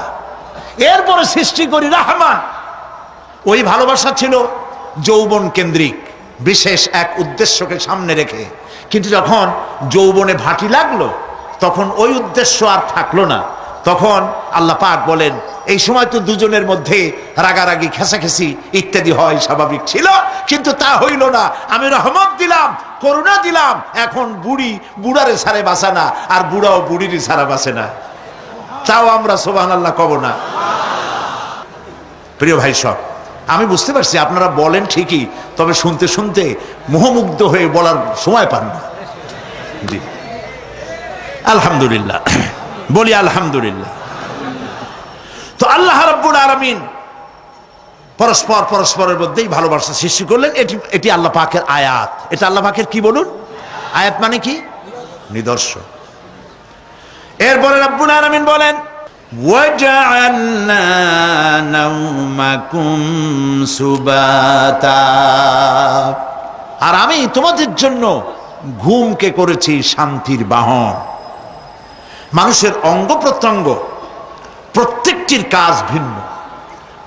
এরপরে সৃষ্টি করি রাহমা। ওই ভালোবাসা ছিল যৌবন কেন্দ্রিক, বিশেষ এক উদ্দেশ্যকে সামনে রেখে। কিন্তু যখন যৌবনে ভাটি লাগলো তখন ওই উদ্দেশ্য আর থাকলো না। তখন আল্লাহ পাক বলেন এই সময় তো দুজনের মধ্যে রাগারাগি খেসাখেসি ইত্যাদি হয়, স্বাভাবিক ছিল, কিন্তু তা হইল না। আমি রহমত দিলাম, করুণা দিলাম, এখন বুড়ি বুড়ারে ছাড়ে বাঁচে না, আর বুড়াও বুড়িরই ছাড়া বাঁচে না। তাও আমরা সুবহানাল্লাহ কব না? প্রিয় ভাই সব, আমি বুঝতে পারছি আপনারা বলেন ঠিকই, তবে শুনতে শুনতে মোহমুগ্ধ হয়ে বলার সময় পান না। জি আলহামদুলিল্লাহ, বলি আলহামদুলিল্লাহ। তো আল্লাহ রাব্বুল আলামিন পরস্পর পরস্পরের মধ্যেই ভালোবাসা সৃষ্টি করলেন। এটি আল্লাহ পাকের আয়াত। এটা আল্লাহ পাকের কি বলুন? আয়াত মানে কি? নিদর্শন। এরপরে রাব্বুল আলামিন বলেন ওয়াজআলনা নাওমাকুম সুবাতা, আর আমি তোমাদের জন্য ঘুমকে করেছি শান্তির বাহন। মানুষের অঙ্গ প্রত্যঙ্গ প্রত্যেকটির কাজ ভিন্ন,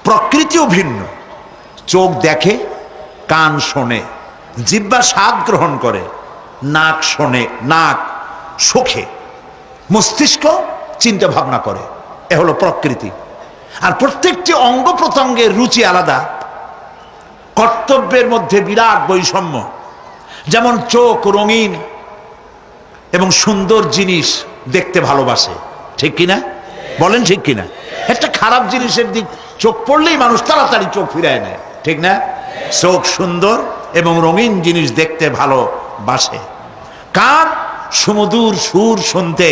প্রকৃতিও ভিন্ন। চোখ দেখে, কান শোনে, জিহ্বা স্বাদ গ্রহণ করে, নাক শোনে, নাক শোখে, মস্তিষ্ক চিন্তা ভাবনা করে। এ হলো প্রকৃতি। আর প্রত্যেকটি অঙ্গ প্রত্যঙ্গের রুচি আলাদা, কর্তব্যের মধ্যে বিরাট বৈষম্য। যেমন চোখ রঙিন এবং সুন্দর জিনিস দেখতে ভালোবাসে, ঠিক কিনা? বলেন ঠিক কিনা? একটা খারাপ জিনিসের দিক চোখ পড়লেই মানুষ তাড়াতাড়ি চোখ ফিরায় নেয়, ঠিক না? চোখ সুন্দর এবং রঙিন জিনিস দেখতে ভালোবাসে। কান সুমধুর সুর শুনতে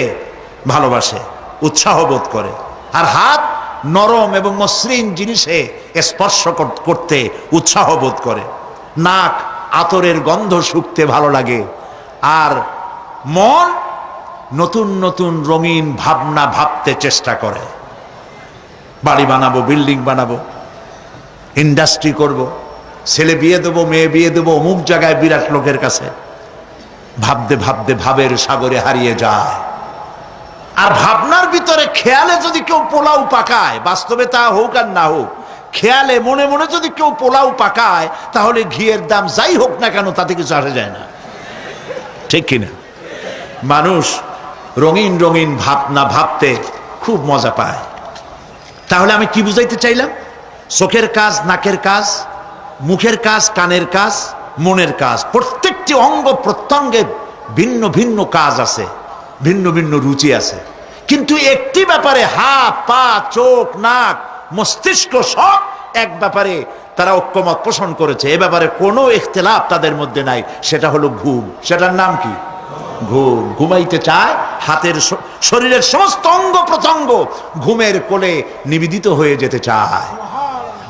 ভালোবাসে, উৎসাহ বোধ করে। আর হাত নরম এবং মসৃণ জিনিসে স্পর্শ করতে উৎসাহ বোধ করে। নাক আতরের গন্ধ শুঁকতে ভালো লাগে। আর মন নতুন নতুন রঙিন ভাবনা ভাবতে চেষ্টা করে। বাড়ি বানাবো, বিল্ডিং বানাবো, ইন্ডাস্ট্রি করব, ছেলে বিয়ে দেবো, মেয়ে বিয়ে দেবো অমুক জায়গায় বিরাট লোকের কাছে। ভাবতে ভাবতে ভাবের সাগরে হারিয়ে যায়। আর ভাবনার ভিতরে খেয়ালে যদি কেউ পোলাও পাকায়, বাস্তবে তা হোক আর না হোক, খেয়ালে মনে মনে যদি কেউ পোলাও পাকায়, তাহলে ঘিয়ের দাম যাই হোক না কেন তাতে কিছু আসে যায় না, ঠিক কিনা? মানুষ রঙিন রঙিন ভাবনা ভাবতে খুব মজা পায়। তাহলে আমি কি বুঝাইতে চাইলাম? চোখের কাজ, নাকের কাজ, মুখের কাজ, কানের কাজ, মনের কাজ, প্রত্যেকটি অঙ্গ প্রত্যঙ্গের ভিন্ন ভিন্ন কাজ আছে, ভিন্ন ভিন্ন রুচি আছে। কিন্তু একটি ব্যাপারে হাত, পা, চোখ, নাক, মস্তিষ্ক সব এক ব্যাপারে তারা ঐক্যমত পোষণ করেছে। এ ব্যাপারে কোনো ইখতিলাফ তাদের মধ্যে নাই, সেটা হলো ঘুম। সেটার নাম কি? ঘুম। ঘুমাইতে চায়, হাতের শরীরের সমস্ত অঙ্গ প্রত্যঙ্গ ঘুমের কোলে নিবেদিত হয়ে যেতে চায়।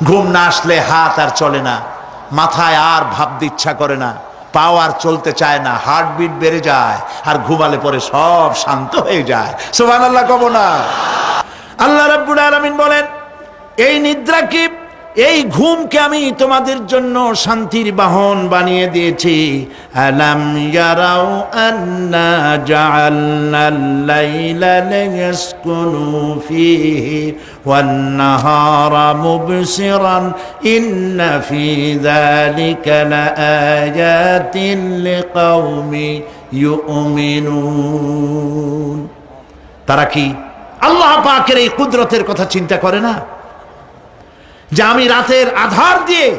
ঘুম না আসলে হাত আর চলে না, মাথায় আর ভাবতে ইচ্ছা করে না, পাও আর চলতে চায় না, হার্টবিট বেড়ে যায়। আর ঘুমালে পরে সব শান্ত হয়ে যায়। সুবহানাল্লাহ কব না? আল্লাহ রাব্বুল আলামিন বলেন এই নিদ্রাকে, এই ঘুমকে আমি তোমাদের জন্য শান্তির বাহন বানিয়ে দিয়েছি। আলাম ইয়ারাউ আন্না জাআলনাল লাইলা লিয়াসকুনু ফীহি ওয়ান নাহারা মুবসিরান ইন্না ফী যালিকা লাআয়াতিন লিকাওমি ইউমিনুন। তারা কি আল্লাহ পাকের এই কুদরতের কথা চিন্তা করে না? যে আমি রাতের আধার দিয়ে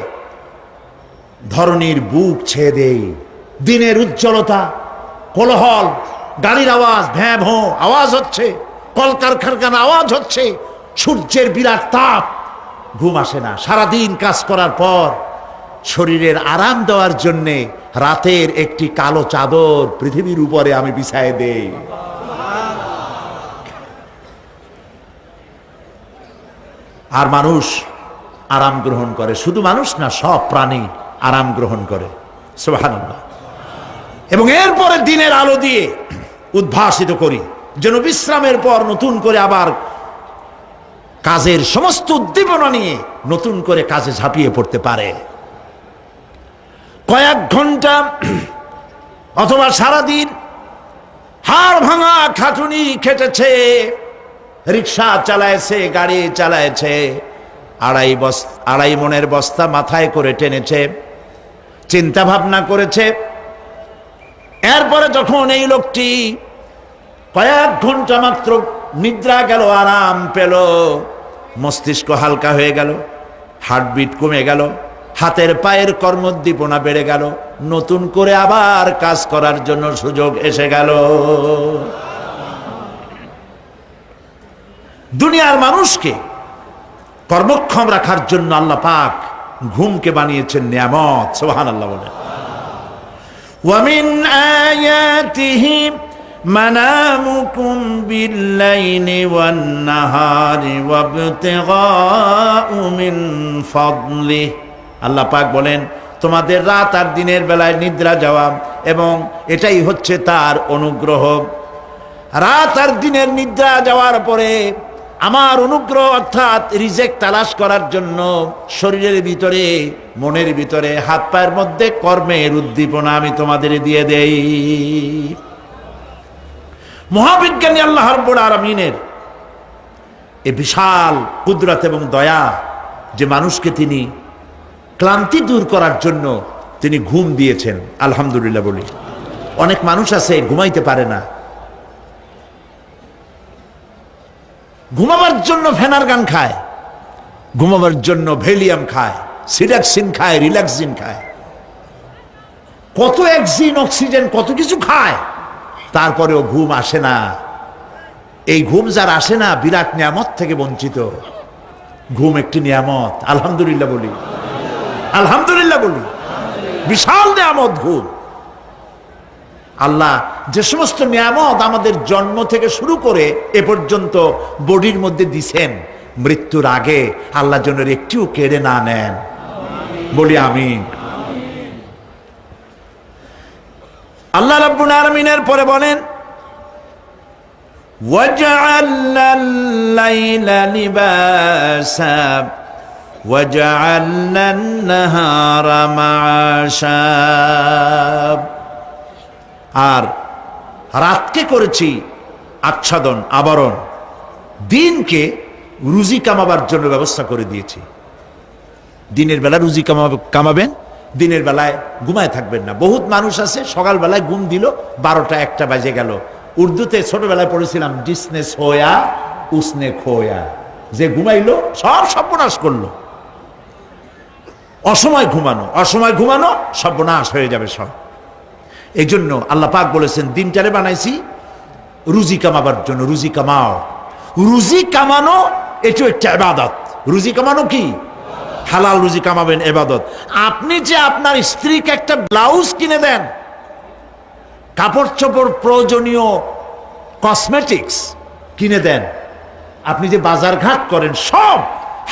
ধরনীর বুক ছেয়ে দেই, দিনের উজ্জ্বলতা, কোলাহল, গাড়ির আওয়াজ, ভ্যাঁ ভোঁ আওয়াজ হচ্ছে, কলকারখানার আওয়াজ হচ্ছে, সূর্যের বিরাট তাপ, ঘুম আসে না। সারাদিন কাজ করার পর শরীরের আরাম দেওয়ার জন্যে রাতের একটি কালো চাদর পৃথিবীর উপরে আমি বিছায়ে দেই। আর মানুষ আরাম গ্রহণ করে, শুধু মানুষ না, সব প্রাণী আরাম গ্রহণ করে। সুবহানাল্লাহ। এবং এরপরে দিনের আলো দিয়ে উদ্ভাসিত করি, যেন বিশ্রামের পর নতুন করে আবার কাজের সমস্ত উদ্দীপনা নিয়ে নতুন করে কাজে ঝাঁপিয়ে পড়তে পারে। কয়েক ঘন্টা অথবা সারাদিন হাড় ভাঙা খাটুনি খেটেছে, রিক্সা চালায়ছে, গাড়ি চালায়ছে, আড়াই মনের বস্তা মাথায় করে টেনেছে, চিন্তা ভাবনা করেছে। এরপরে যখন এই লোকটি কয়েক ঘন্টা মাত্র নিদ্রা গেল, আরাম পেল, মস্তিষ্ক হালকা হয়ে গেল, হার্টবিট কমে গেল, হাতের পায়ের কর্মোদ্দীপনা বেড়ে গেল, নতুন করে আবার কাজ করার জন্য সুযোগ এসে গেল। দুনিয়ার মানুষকে কর্মক্ষম রাখার জন্য আল্লাহ পাক ঘুমকে বানিয়েছেন নিয়ামত। সুবহানাল্লাহ বলেন। ওয়ামিন আয়াতিহি মানামুকুম বিল্লাইলি ওয়ান নাহারি ওয়াবতিগাউ মিন ফাদলিহি। আল্লাহ পাক বলেন, তোমাদের রাত আর দিনের বেলায় নিদ্রা যাওয়া, এবং এটাই হচ্ছে তার অনুগ্রহ। রাত আর দিনের নিদ্রা যাওয়ার পরে আমার অনুগ্রহ অর্থাৎ রিজেক তালাশ করার জন্য শরীরের ভিতরে, মনের ভিতরে, হাত পায়ের মধ্যে কর্মের উদ্দীপনা আমি তোমাদের দিয়ে দেই। মহাবিজ্ঞানী আল্লাহ রাব্বুল আলামিনের এ বিশাল কুদরত এবং দয়া যে মানুষকে তিনি ক্লান্তি দূর করার জন্য তিনি ঘুম দিয়েছেন, আলহামদুলিল্লাহ বলি। অনেক মানুষ আছে ঘুমাইতে পারে না, ঘুমাবার জন্য ফেনার গান খায়, ঘুমাবার জন্য ভেলিয়াম খায়, সিডাক্সিন খায়, রিল্যাক্সিন খায়, কত অক্সিজেন, অক্সিজেন, কত কিছু খায়, তারপরেও ঘুম আসে না। এই ঘুম যার আসে না, বিরাট নিয়ামত থেকে বঞ্চিত। ঘুম একটি নিয়ামত, আলহামদুলিল্লাহ বলি, আলহামদুলিল্লাহ বলি। বিশাল নিয়ামত ঘুম। আল্লাহ যে সমস্ত নিয়ামত আমাদের জন্ম থেকে শুরু করে এ পর্যন্ত বডির মধ্যে দিছেন, মৃত্যুর আগে আল্লাহ যেন একটিও কেড়ে না নেন, বলি আমিন। আল্লাহ রাব্বুল আলামিনের পরে বলেন, ওয়াজআলনাল লাইলা লিবাসা ওয়াজআলনান নাহারা মাআশা। আর রাতকে করেছি আচ্ছাদন, আবরণ, দিনকে রুজি কামাবার জন্য ব্যবস্থা করে দিয়েছি। দিনের বেলা রুজি কামাবেন, দিনের বেলায় ঘুমায় থাকবেন না। বহুত মানুষ আছে সকালবেলায় ঘুম দিল, 12টা 1টা বাজে গেল। উর্দুতে ছোটবেলায় পড়েছিলাম, জিসনে সোয়া উসনে খোয়া, যে ঘুমাইলো সব সর্বনাশ করলো। অসময় ঘুমানো, অসময় ঘুমানো সর্বনাশ হয়ে যাবে সব। এই জন্য আল্লাহ পাক বলেছেন, দিনটারে বানাইছি রুজি কামাবার জন্য। রুজি কামাও, রুজি কামানো এটাও একটা ইবাদত। রুজি কামানো কি? হালাল রুজি কামাবেন, ইবাদত। আপনি যে আপনার স্ত্রীকে একটা ব্লাউজ কিনে দেন, কাপড় চোপড়, প্রয়োজনীয় কসমেটিক্স কিনে দেন, আপনি যে বাজার ঘাট করেন, সব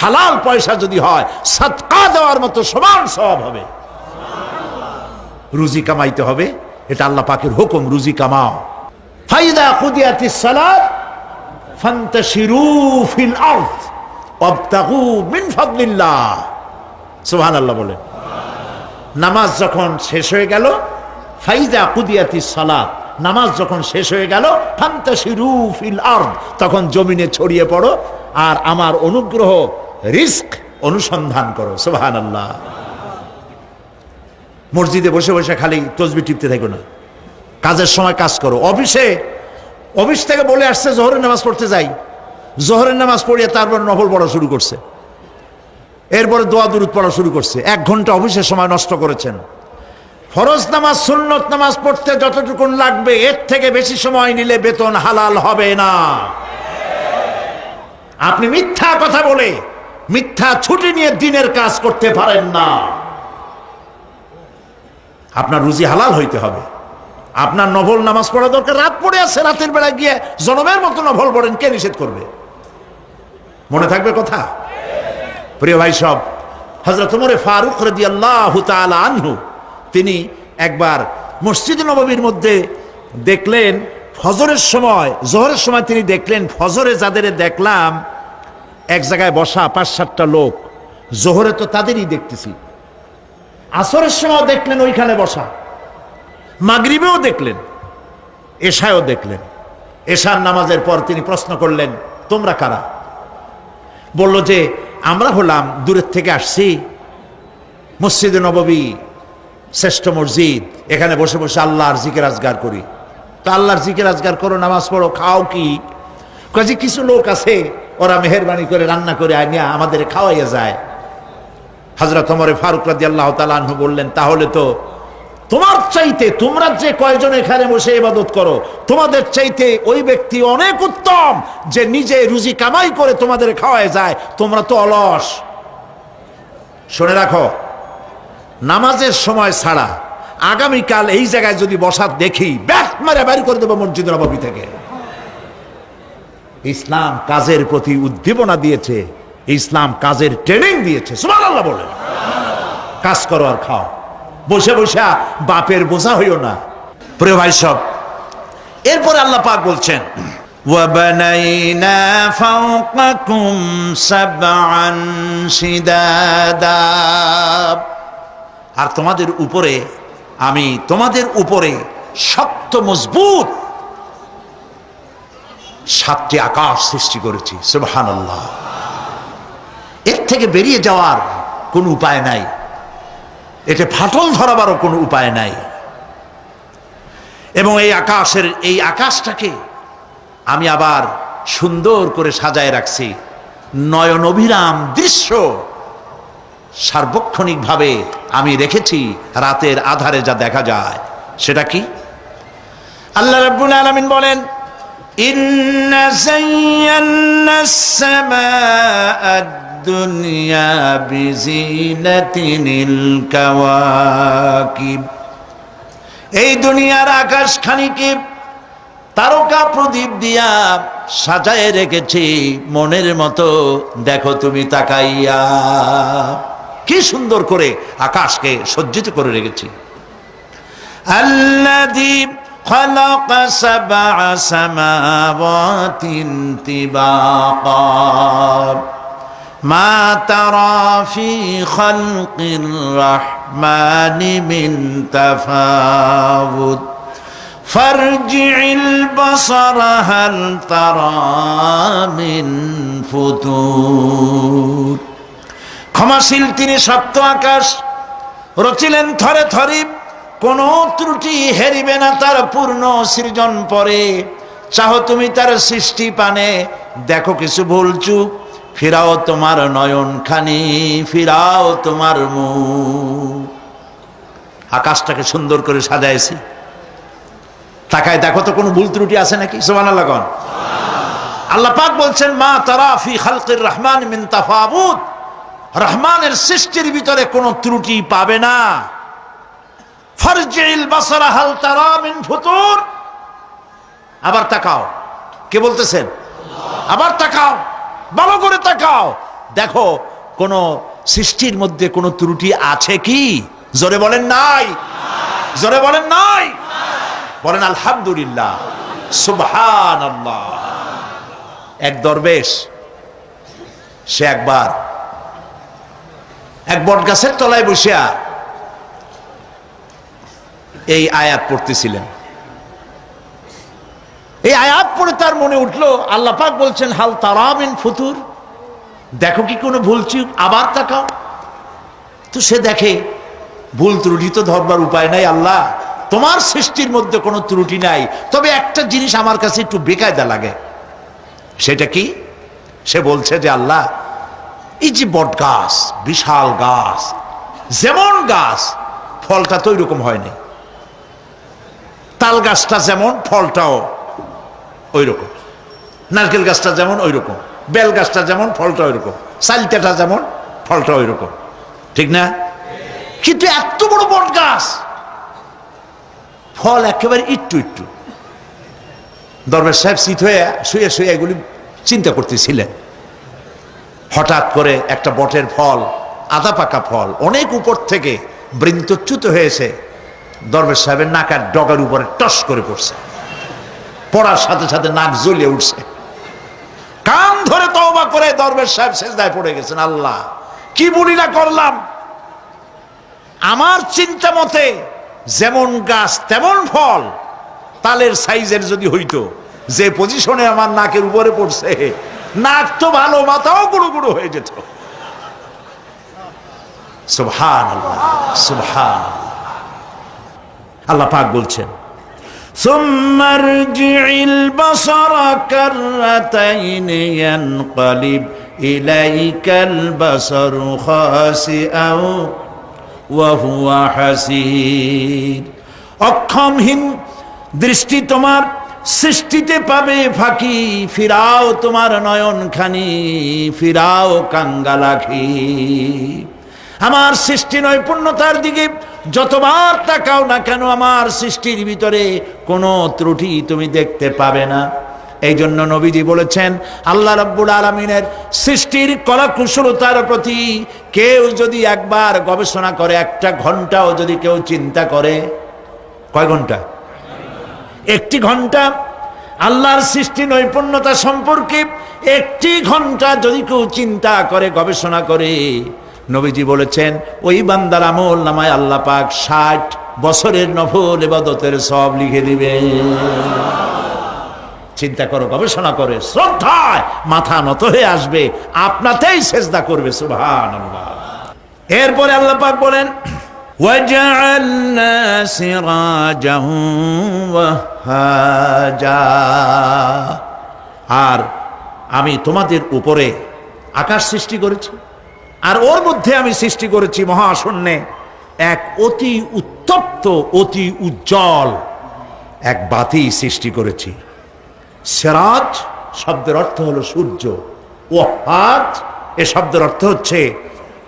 হালাল পয়সা যদি হয়, সাদকা দেওয়ার মতো সমান সওয়াব হবে। রুজি কামাইতে হবে, এটা আল্লাহ পাকের হুকুম, রুজি কামাও। ফাইদা কুদিয়াতিস সালাত ফান্তাশিরু ফিল আরদ ওয়াবতাগু মিন ফাদলিল্লাহ। সুবহানাল্লাহ বলেন। নামাজ যখন শেষ হয়ে গেল, ফাইদা কুদিয়াতিস সালাত, নামাজ যখন শেষ হয়ে গেল, ফান্তাশিরু ফিল আরদ, তখন জমিনে ছড়িয়ে পড়ো আর আমার অনুগ্রহ, রিস্ক অনুসন্ধান করো। সুবহানাল্লাহ। মসজিদে বসে বসে খালি তসবিহ টিপতে থাকো না, কাজের সময় কাজ করো। অফিস থেকে বলে আসছে জোহরের নামাজ পড়তে যাই, জোহরের নামাজ পড়িয়ে তারপর নফল পড়া শুরু করছে, এরপরে দোয়া দুরুদ পড়া শুরু করছে। 1 ঘন্টা অফিসের সময় নষ্ট করেছেন। ফরজ নামাজ, সুন্নত নামাজ পড়তে যতটুকুন লাগবে, এর থেকে বেশি সময় নিলে বেতন হালাল হবে না। আপনি মিথ্যা কথা বলে, মিথ্যা ছুটি নিয়ে দিনের কাজ করতে পারেন না। আপনার রুজি হালাল হইতে হবে। আপনার নফল নামাজ পড়া দরকার, রাত পড়ে আছে, রাতের বেলা গিয়ে জনমের মতো নফল পড়েন, কে নিষেধ করবে? মনে থাকবে কথা? প্রিয় ভাই সব, হযরত ওমর ফারুক রাদিয়াল্লাহু তাআলা আনহু তিনি একবার মসজিদ নববীর মধ্যে দেখলেন ফজরের সময়, জোহরের সময় তিনি দেখলেন ফজরে যাদের দেখলাম এক জায়গায় বসা ৫-৭টা লোক, জোহরে তো তাদেরই দেখতেছি, আসরের সময় দেখলেন ওইখানে বসা, মাগরিবেও দেখলেন, এশায়ও দেখলেন। এশার নামাজের পর তিনি প্রশ্ন করলেন, তোমরা কারা? বলল যে আমরা হলাম দূরের থেকে আসছি, মসজিদে নববী শ্রেষ্ঠ মসজিদ, এখানে বসে বসে আল্লাহর জিকির আজগার করি। তো আল্লাহর জিকির আজগার করো, নামাজ পড়ো, খাও কি? কাজে কিছু লোক আছে ওরা মেহেরবানি করে রান্না করে আনিয়া আমাদের খাওয়াইয়া যায়। হযরত ওমর ফারুক রাদিয়াল্লাহু তাআলা আনহু বললেন, তাহলে তো তোমার চাইতে, তোমরা যে কয়জন এখানে বসে ইবাদত করো, তোমাদের চাইতে ওই ব্যক্তি অনেক উত্তম যে নিজে রুজি কামাই করে তোমাদের খাওয়ায় যায়, তোমরা তো অলস। শুনে রাখো, নামাজের সময় ছাড়া আগামীকাল এই জায়গায় যদি বসা দেখি, ব্যাট মারে বাইর করে দেবো মসজিদ নববী থেকে। ইসলাম কাজের প্রতি উদ্দীপনা দিয়েছে, ইসলাম কাজের ট্রেনিং দিয়েছে। সুবহানাল্লাহ বলে কাজ করো আর খাও, বসে বসে বাপের বোঝা হইও না। প্রিয় ভাই সব, এরপরে আল্লাহ পাক বলছেন, ওয়াবানাইনা ফাওকাকুম সাবআন শিদাদা, আর তোমাদের উপরে আমি তোমাদের উপরে শক্ত মজবুত 7টি আকাশ সৃষ্টি করেছি। সুবহানাল্লাহ। এর থেকে বেরিয়ে যাওয়ার কোনো উপায় নাই, এটা ফাটল ধরাবারও কোনো উপায় নাই। এবং এই আকাশটাকে আমি আবার সুন্দর করে সাজায় রাখছি, নয়ন অভিরাম দৃশ্য সার্বক্ষণিকভাবে আমি রেখেছি, রাতের আধারে যা দেখা যায়। সেটা কি? আল্লাহ রাব্বুল আলামিন বলেন, ইন্না যায়্যানাস সামাআদ দুনিয়া বিজিনাতিনিল কাওয়াকিব, এই দুনিয়ার আকাশখানিকে তারকা প্রদীপ দিয়া সাজায় রেখেছি মনের মতো। দেখো তুমি তাকাইয়া, কি সুন্দর করে আকাশকে সজ্জিত করে রেখেছি। আল্লাযী খালাকা সাবআ সামাওয়াতিন তিবাকা মা তারা ফি খালকির রাহমানি মিন তাফাউত ফারজি'ল বাসারা হাল তারা মিন ফুতুর। ক্ষমাশীল তিনি, সপ্ত আকাশ রচিলেন থরে থরে, কোন ত্রুটি হেরিবে না তার পূর্ণ সৃজন পরে। চাহো তুমি তার সৃষ্টি পানে, দেখো কিছু ভুল চুক, ফিরাও তোমার নয়ন খানি, ফিরাও তোমার মুখ। আকাশটাকে সুন্দর করে সাজাইছি, তাকায় দেখো তো কোনো ভুল ত্রুটি আছে নাকি? সুবহানাল্লাহ। আল্লাহ পাক বলছেন, মা তারা ফি খালকির রহমান মিন তাফাউত, রহমানের সৃষ্টির ভিতরে কোনো ত্রুটি পাবে না। ফারজি'ল বাসারা হাল তারা মিন ফুতুর, আবার তাকাও। কে বলতেছেন? আবার তাকাও, ভালো করে তাকাও, দেখো কোন সৃষ্টির মধ্যে কোনো ত্রুটি আছে কি? জোরে বলেন নাই, জোরে বলেন নাই, বলেন আলহামদুলিল্লাহ, সুবহানাল্লাহ। এক দরবেশ, সে একবার এক বট গাছের তলায় বসিয়া এই আয়াত পড়তেছিলেন। এই আয়াত পড়ে তার মনে উঠলো, আল্লাহ পাক বলছেন হাল তারা মিন ফুতুর, দেখো কি কোনো ভুল চুক, আবার তাকাও। তো সে দেখে ভুল ত্রুটি তো ধরবার উপায় নাই, আল্লাহ তোমার সৃষ্টির মধ্যে কোনো ত্রুটি নাই, তবে একটা জিনিস আমার কাছে একটু বেকায়দা লাগে। সেটা কি? সে বলছে যে আল্লাহ, এই যে বট গাছ, বিশাল গাছ, যেমন গাছ ফলটা তো ওইরকম হয়নি, তাল গাছটা যেমন ফলটাও ওই রকম, নারকেল গাছটা যেমন ওই রকম, বেল গাছটা যেমন ফলটা ওই রকম, চালতাটা যেমন ফলটা ওই রকম, ঠিক না? কিন্তু এত বড় বট গাছ ফল একেবারে একটু একটু। দরবেশ সাহেব চিত হয়ে শুয়ে শুয়ে এগুলি চিন্তা করতেছিলেন। হঠাৎ করে একটা বটের ফল, আধা পাকা ফল, অনেক উপর থেকে বৃন্তচ্যুত হয়েছে দরবেশ সাহেবের নাকার ডগার উপরে টস করে পড়ছে। পড়ার সাথে সাথে নাক জ্বলিয়ে উঠছে। কান ধরে তওবা করে দরবেশ সাহেব সেজদায় পড়ে গেছেন। আল্লাহ, কি বুড়িটা করলাম! আমার চিন্তা মতে যেমন গাছ তেমন ফল, তালের সাইজের যদি হইতো, যে পজিশনে আমার নাকের উপরে পড়ছে, নাক তো ভালো, মাথাও গুঁড়ো গুঁড়ো হয়ে যেত। সুবহানাল্লাহ, সুবহানাল্লাহ। আল্লাহ পাক বলছেন, সুম্মা রজি'ল বাসারা কাররাতাইন ইয়ানকালিব ইলাইকাল বাসারু খাসিআন ওয়া হুয়া হাসির। অক্ষমহীন দৃষ্টি তোমার সৃষ্টিতে পাবে ফাঁকি, ফিরাও তোমার নয়ন খানি, ফিরাও কাঙ্গালাখি। আমার সৃষ্টি নৈপুণ্যতার দিকে যতবার তাকাও না কেন, আমার সৃষ্টির ভিতরে কোনো ত্রুটি তুমি দেখতে পাবে না। এই জন্য নবীজি বলেছেন, আল্লাহ রাব্বুল আলামিনের সৃষ্টির কলাকুশলতার প্রতি কেউ যদি একবার গবেষণা করে, একটা ঘন্টাও যদি কেউ চিন্তা করে, কয় ঘন্টা? একটি ঘন্টা আল্লাহর সৃষ্টি নৈপুণ্যতা সম্পর্কে একটি ঘন্টা যদি কেউ চিন্তা করে, গবেষণা করে, নবীজি বলেছেন ওই বান্দার আমল নামায় আল্লাহ পাক 60 বছরের নফল ইবাদতের সব লিখে দিবে। চিন্তা করো, গবেষণা করে, শ্রদ্ধায় মাথা নত হয়ে আসবে, আপনাতেই সেজদা করবে। সুবহানাল্লাহ। এরপরে আল্লাহ পাক বলেন, ওয়াজআলনা সিরাজান ওয়াহাজা। আর আমি তোমাদের উপরে আকাশ সৃষ্টি করেছি, আর ওর মধ্যে আমি সৃষ্টি করেছি মহাশূন্যে এক অতি উত্তপ্ত, অতি উজ্জ্বল এক বাতি সৃষ্টি করেছি। সিরাজ শব্দের অর্থ হলো সূর্য, ওয়াহাজ এ শব্দের অর্থ হচ্ছে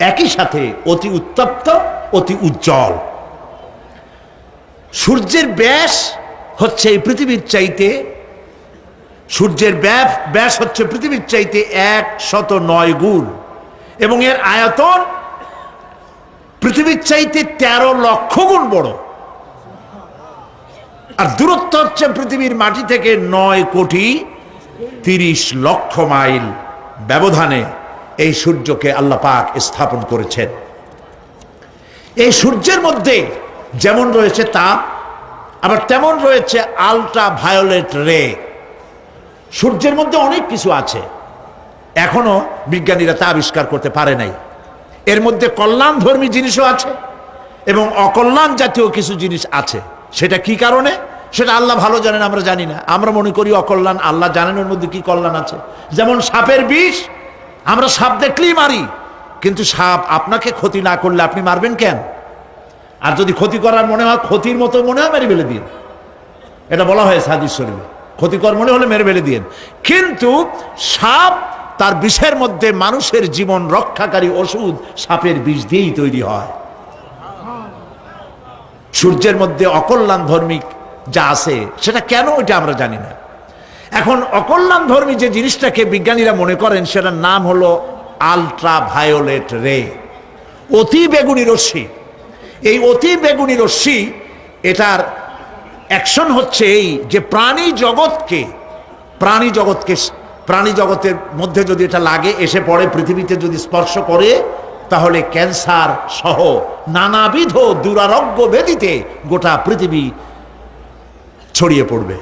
একই সাথে অতি উত্তপ্ত, অতি উজ্জ্বল। সূর্যের ব্যাস হচ্ছে এই পৃথিবীর চাইতে, সূর্যের ব্যাস হচ্ছে পৃথিবীর চাইতে 109 গুণ, এবং এর আয়তন পৃথিবীর চাইতে 13 লক্ষ গুণ বড়। আর দূরত্ব হচ্ছে পৃথিবীর মাটি থেকে 9,30,00,000 মাইল ব্যবধানে এই সূর্যকে আল্লাহ পাক স্থাপন করেছেন। এই সূর্যের মধ্যে যেমন রয়েছে তাপ, আবার তেমন রয়েছে আল্ট্রা ভায়োলেট রে। সূর্যের মধ্যে অনেক কিছু আছে, এখনো বিজ্ঞানীরা তা আবিষ্কার করতে পারে নাই। এর মধ্যে কল্যাণধর্মী জিনিসও আছে এবং অকল্যাণ জাতীয় কিছু জিনিস আছে। সেটা কি কারণে, সেটা আল্লাহ ভালো জানেন, আমরা জানি না। আমরা মনে করি অকল্যাণ, আল্লাহ জানেন ওর মধ্যে কি কল্যাণ আছে। যেমন সাপের বিষ, আমরা সাপ দেখলেই মারি, কিন্তু সাপ আপনাকে ক্ষতি না করলে আপনি মারবেন কেন? আর যদি ক্ষতি করার মনে হয়, ক্ষতির মতো মনে হয়, মেরে ফেলে দিন। এটা বলা হয়েছে হাদিস শরীফে, ক্ষতিকর মনে হলে মেরে ফেলে দিন। কিন্তু সাপ তার বিষের মধ্যে মানুষের জীবন রক্ষাকারী ওষুধ সাপের বিষ দিয়েই তৈরি হয়। সূর্যের মধ্যে অকল্যাণ ধর্মী যা আছে সেটা কেন, এটা আমরা জানি না। এখন অকল্যাণ ধর্মী যে জিনিসটাকে বিজ্ঞানীরা মনে করেন, সেটার নাম হলো আল্ট্রা ভায়োলেট রে, অতি বেগুনি রশ্মি। এই অতি বেগুনি রশ্মি, এটার অ্যাকশন হচ্ছে এই যে প্রাণী জগতের মধ্যে যদি এটা লাগে, এসে পড়ে, পৃথিবীতে যদি স্পর্শ করে, তাহলে ক্যান্সার সহ নানাবিধ দুরারোগ্য ব্যাধিতে গোটা পৃথিবী ছড়িয়ে পড়বে।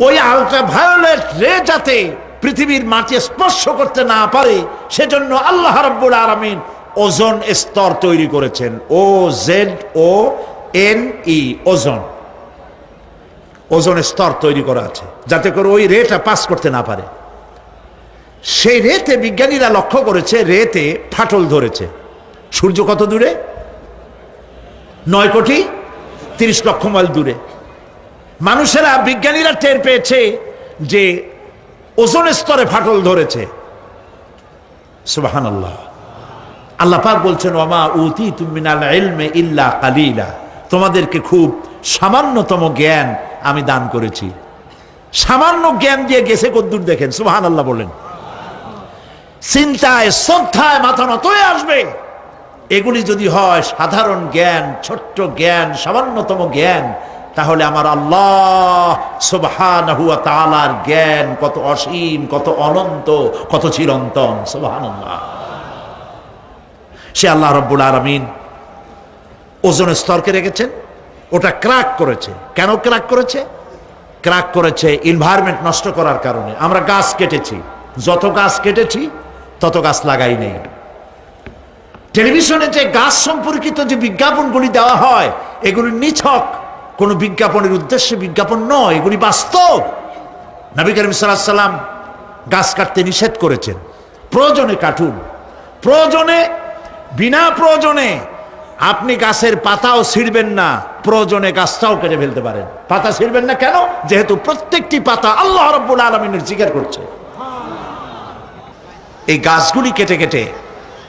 ওই আল্ট্রা ভায়োলেট রে যাতে পৃথিবীর মাটি স্পর্শ করতে না পারে, সেজন্য আল্লাহ রাব্বুল আলামিন ওজোন স্তর তৈরি করেছেন। OZONE, ওজোন স্তর তৈরি করা আছে, যাতে করে ওই রেটা পাস করতে না পারে। সেই রেতে বিজ্ঞানীরা লক্ষ্য করেছে, রেতে ফাটল ধরেছে। সূর্য কত দূরে? 9,30,00,000 মাইল দূরে। মানুষেরা, বিজ্ঞানীরা টের পেয়েছে যে ওজোন স্তরে ফাটল ধরেছে। সুবহানাল্লাহ। আল্লাহ পাক বলছেন, ওয়ামা উতীতুম মিনাল ইলমি ইল্লা কালিলা, তোমাদেরকে খুব সামান্যতম জ্ঞান আমি দান করেছি। সামান্য জ্ঞান দিয়ে গেছে কদ্দুর দেখেন, সুবহানাল্লাহ বলেন। চিন্তায় শ্রদ্ধায় মাথা নত হয়ে আসবে। এগুলি যদি হয় সাধারণ জ্ঞান, ছোট্ট জ্ঞান, সামান্যতম জ্ঞান, তাহলে আমার আল্লাহ সুবহানাহু ওয়া তাআলার জ্ঞান কত অসীম, কত অনন্ত, কত চিরন্তন। সুবহানাল্লাহ। সে আল্লাহ রাব্বুল আলামিন ওজনের স্তরকে রেখেছেন, ওটা ক্র্যাক করেছে। কেন ক্র্যাক করেছে? ক্র্যাক করেছে এনভায়রনমেন্ট নষ্ট করার কারণে। আমরা গাছ কেটেছি, যত গাছ কেটেছি তত গাছ লাগাই নেই। টেলিভিশনে যে গাছ সম্পর্কিত যে বিজ্ঞাপনগুলি দেওয়া হয়, এগুলি নিছক কোনো বিজ্ঞাপনের উদ্দেশ্যে বিজ্ঞাপন নয়, এগুলি বাস্তব। নবী করিম সাল্লাল্লাহু আলাইহি ওয়াসাল্লাম গাছ কাটতে নিষেধ করেছেন। প্রয়োজনে কাটুন, প্রয়োজনে, বিনা প্রয়োজনে আপনি গাছের পাতাও ছিঁড়বেন না, প্রয়োজনে গাছটাও কেটে ফেলতে পারেন। পাতা ছিঁড়বেন না কেন? যেহেতু প্রত্যেকটি পাতা আল্লাহ রাব্বুল আলামিনের জিকির করছে। এই গাছগুলি কেটে কেটে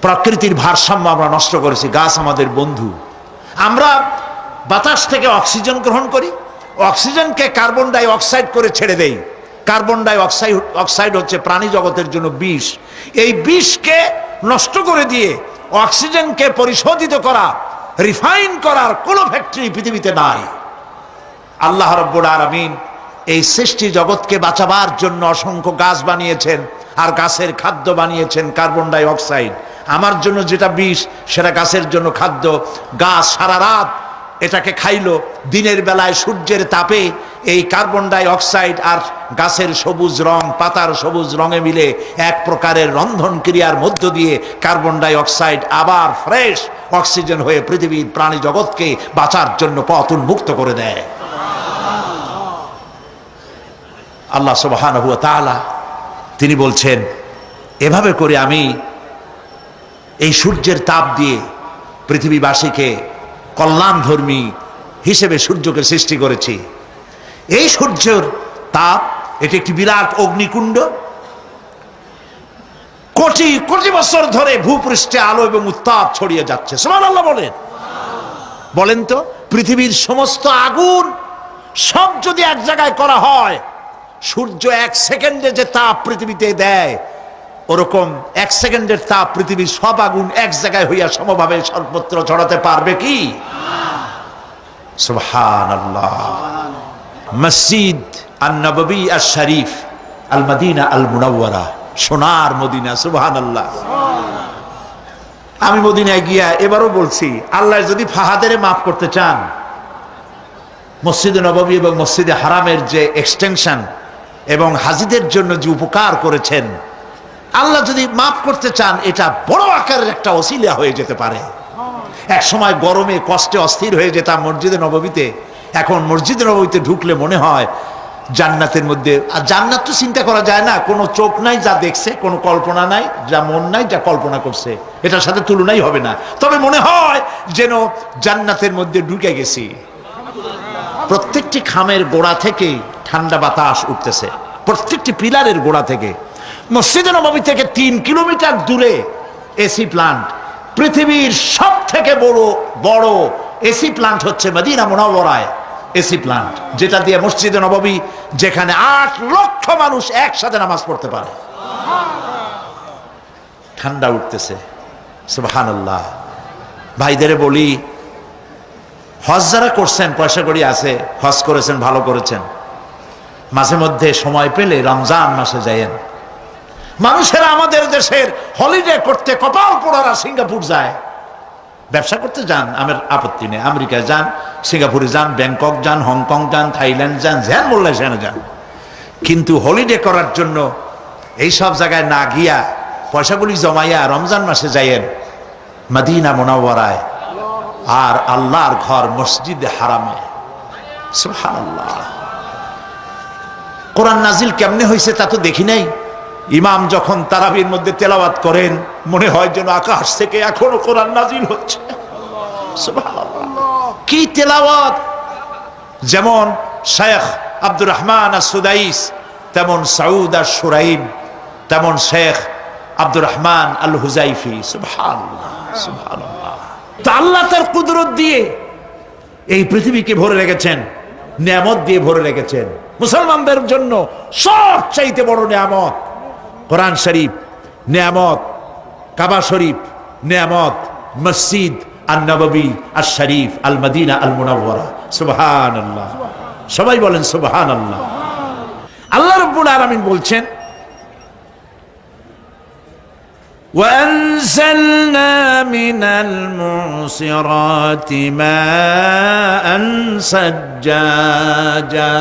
প্রকৃতির ভারসাম্য আমরা নষ্ট করেছি। গাছ আমাদের বন্ধু। আমরা বাতাস থেকে অক্সিজেন গ্রহণ করি, অক্সিজেনকে কার্বন ডাই অক্সাইড করে ছেড়ে দেই। কার্বন ডাই অক্সাইড হচ্ছে প্রাণী জগতের জন্য বিষ। এই বিষকে নষ্ট করে দিয়ে অক্সিজেনকে পরিশোধিত করা, রিফাইন করার কোন ফ্যাক্টরি পৃথিবীতে নাই। আল্লাহ রাব্বুল আলামিন এই সৃষ্টি জগৎকে বাঁচাবার জন্য অসংখ্য গাছ বানিয়েছেন, আর গাছের খাদ্য বানিয়েছেন কার্বন ডাই অক্সাইড। আমার জন্য যেটা বিষ, সেটা গাছের জন্য খাদ্য। গাছ সারা রাত এটাকে খাইলো, দিনের বেলায় সূর্যের তাপে এই কার্বন ডাই অক্সাইড আর গাছের সবুজ রং, পাতার সবুজ রঙে মিলে এক প্রকারের রন্ধন ক্রিয়ার মধ্য দিয়ে কার্বন ডাই অক্সাইড আবার ফ্রেশ অক্সিজেন হয়ে পৃথিবীর প্রাণী জগৎকে বাঁচার জন্য পথ উন্মুক্ত করে দেয়। আল্লাহ সুবহানাহু ওয়া তাআলা তিনি বলছেন, এভাবে করে আমি এই সূর্যের তাপ দিয়ে পৃথিবীবাসীকে কল্যাণধর্মী হিসেবে সূর্যকে সৃষ্টি করেছি। এই সূর্যের তাপ, এটি একটি বিরাট অগ্নিকুণ্ড। কোটি কোটি বছর ধরে ভূপৃষ্ঠে আলো এবং উত্তাপ ছড়িয়ে যাচ্ছে। সুবহানাল্লাহ বলেন। বলেন তো, পৃথিবীর সমস্ত আগুন সব যদি এক জায়গায় করা হয়, সূর্য এক সেকেন্ডে যে তাপ পৃথিবীতে দেয়, ওরকম এক সেকেন্ডের তাপ পৃথিবীর সব আগুন এক জায়গায় হইয়া সমভাবে সর্বত্র ছড়াতে পারবে কি? সুবহানাল্লাহ। মসজিদ আন-নববী আশ-শরীফ, আল মদিনা আল মুনাওয়ারা, সোনার মদিনা। সুবহানাল্লাহ। আমি মদিনায় গিয়া এবারও বলছি, আল্লাহ যদি ফাহাদের মাফ করতে চান, মসজিদে নববী এবং মসজিদে হারামের যে এক্সটেনশন এবং হাজিদের জন্য যে উপকার করেছেন, আল্লাহ যদি মাফ করতে চান, এটা বড় আকারের একটা ওসিলা হয়ে যেতে পারে। এক সময় গরমে কষ্টে অস্থির হয়ে যেতাম মসজিদে নববীতে, এখন মসজিদে নববীতে ঢুকলে মনে হয় জান্নাতের মধ্যে। আর জান্নাত তো চিন্তা করা যায় না, কোনো চোখ নাই যা দেখছে, কোনো কল্পনা নাই, যা মন নাই যা কল্পনা করছে, এটার সাথে তুলনাই হবে না। তবে মনে হয় যেন জান্নাতের মধ্যে ঢুকে গেছি। প্রত্যেকটি খামের গোড়া থেকে ঠান্ডা বাতাস উঠতেছে, প্রত্যেকটি পিলারের গোড়া থেকে। মসজিদে নববী থেকে 3 কিলোমিটার দূরে এসি প্লান্ট। পৃথিবীর সব থেকে বড় এসি প্লান্ট হচ্ছে মদিনা মুনাওয়ারায় এসি প্লান্ট, যেটা দিয়ে মসজিদে নববী, যেখানে 8 লক্ষ মানুষ একসাথে নামাজ পড়তে পারে। ঠান্ডা উঠতেছে। সুবহানাল্লাহ। ভাইদের বলি, হজ যারা করছেন, পয়সা কড়ি আছে, হজ করেছেন, ভালো করেছেন, মাঝে মধ্যে সময় পেলে রমজান মাসে যায়েন। মানুষেরা আমাদের দেশের হলিডে করতে কপাল পোড়ারা সিঙ্গাপুর যায়, ব্যবসা করতে যান, আমার আপত্তি নেই। আমেরিকায় যান, সিঙ্গাপুরে যান, ব্যাংকক যান, হংকং যান, থাইল্যান্ড যান, যেন বললে সেখানে যান। কিন্তু হলিডে করার জন্য এই সব জায়গায় না গিয়া পয়সাগুলি জমাইয়া রমজান মাসে যাইয়েন মদিনা মুনাওয়ারায়, আর আল্লাহর ঘর মসজিদে হারামে। সুবহানাল্লাহ। কোরআন নাজিল কেমনে হয়েছে তা তো দেখি নাই। ইমাম যখন তারাবির মধ্যে তেলাওয়াত করেন, মনে হয় যেন আকাশ থেকে এখনো কোরআন নাজিল হচ্ছে। সুবহানাল্লাহ। কি তেলাওয়াত! যেমন শেখ আব্দুর রহমান আস-সুদাইস, তেমন সাউদ আশ-শুরাইম, তেমন শেখ আব্দুর রহমান আল হুজাইফি। সুবহানাল্লাহ, সুবহানাল্লাহ। তা আল্লাহ তার কুদরত দিয়ে এই পৃথিবীকে ভরে রেখেছেন, নিয়ামত দিয়ে ভরে রেখেছেন। মুসলমানদের জন্য সবচাইতে বড় নিয়ামত কোরআন শরীফ নিয়ামত, কাবা শরীফ নিয়ামত, মসজিদ আন-নববী আশ-শরীফ আল মদিনা আল মুনাওয়ারা। সুবহানাল্লাহ, সবাই বলেন সুবহানাল্লাহ। আল্লাহ রাব্বুল আলামিন বলছেন, وأنزلنا من المعصرات ماء ثجاجا।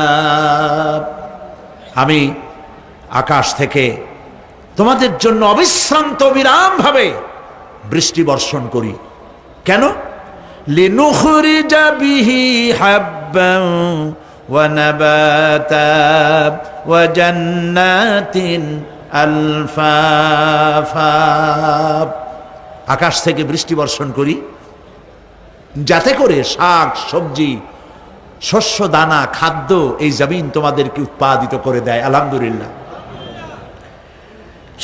আমি আকাশ থেকে তোমাদের জন্য অবিশ্রান্ত বিরাম ভাবে বৃষ্টি বর্ষণ করি। কেন? লিনুখরিজা বিহি হাব্বান ওয়া নাবাতা ওয়া জান্নাতিন আলফাফা। আকাশ থেকে বৃষ্টি বর্ষণ করি যাতে করে শাক সবজি শস্য দানা খাদ্য এই জমিন তোমাদেরকে উৎপাদিত করে দেয়। আলহামদুলিল্লাহ।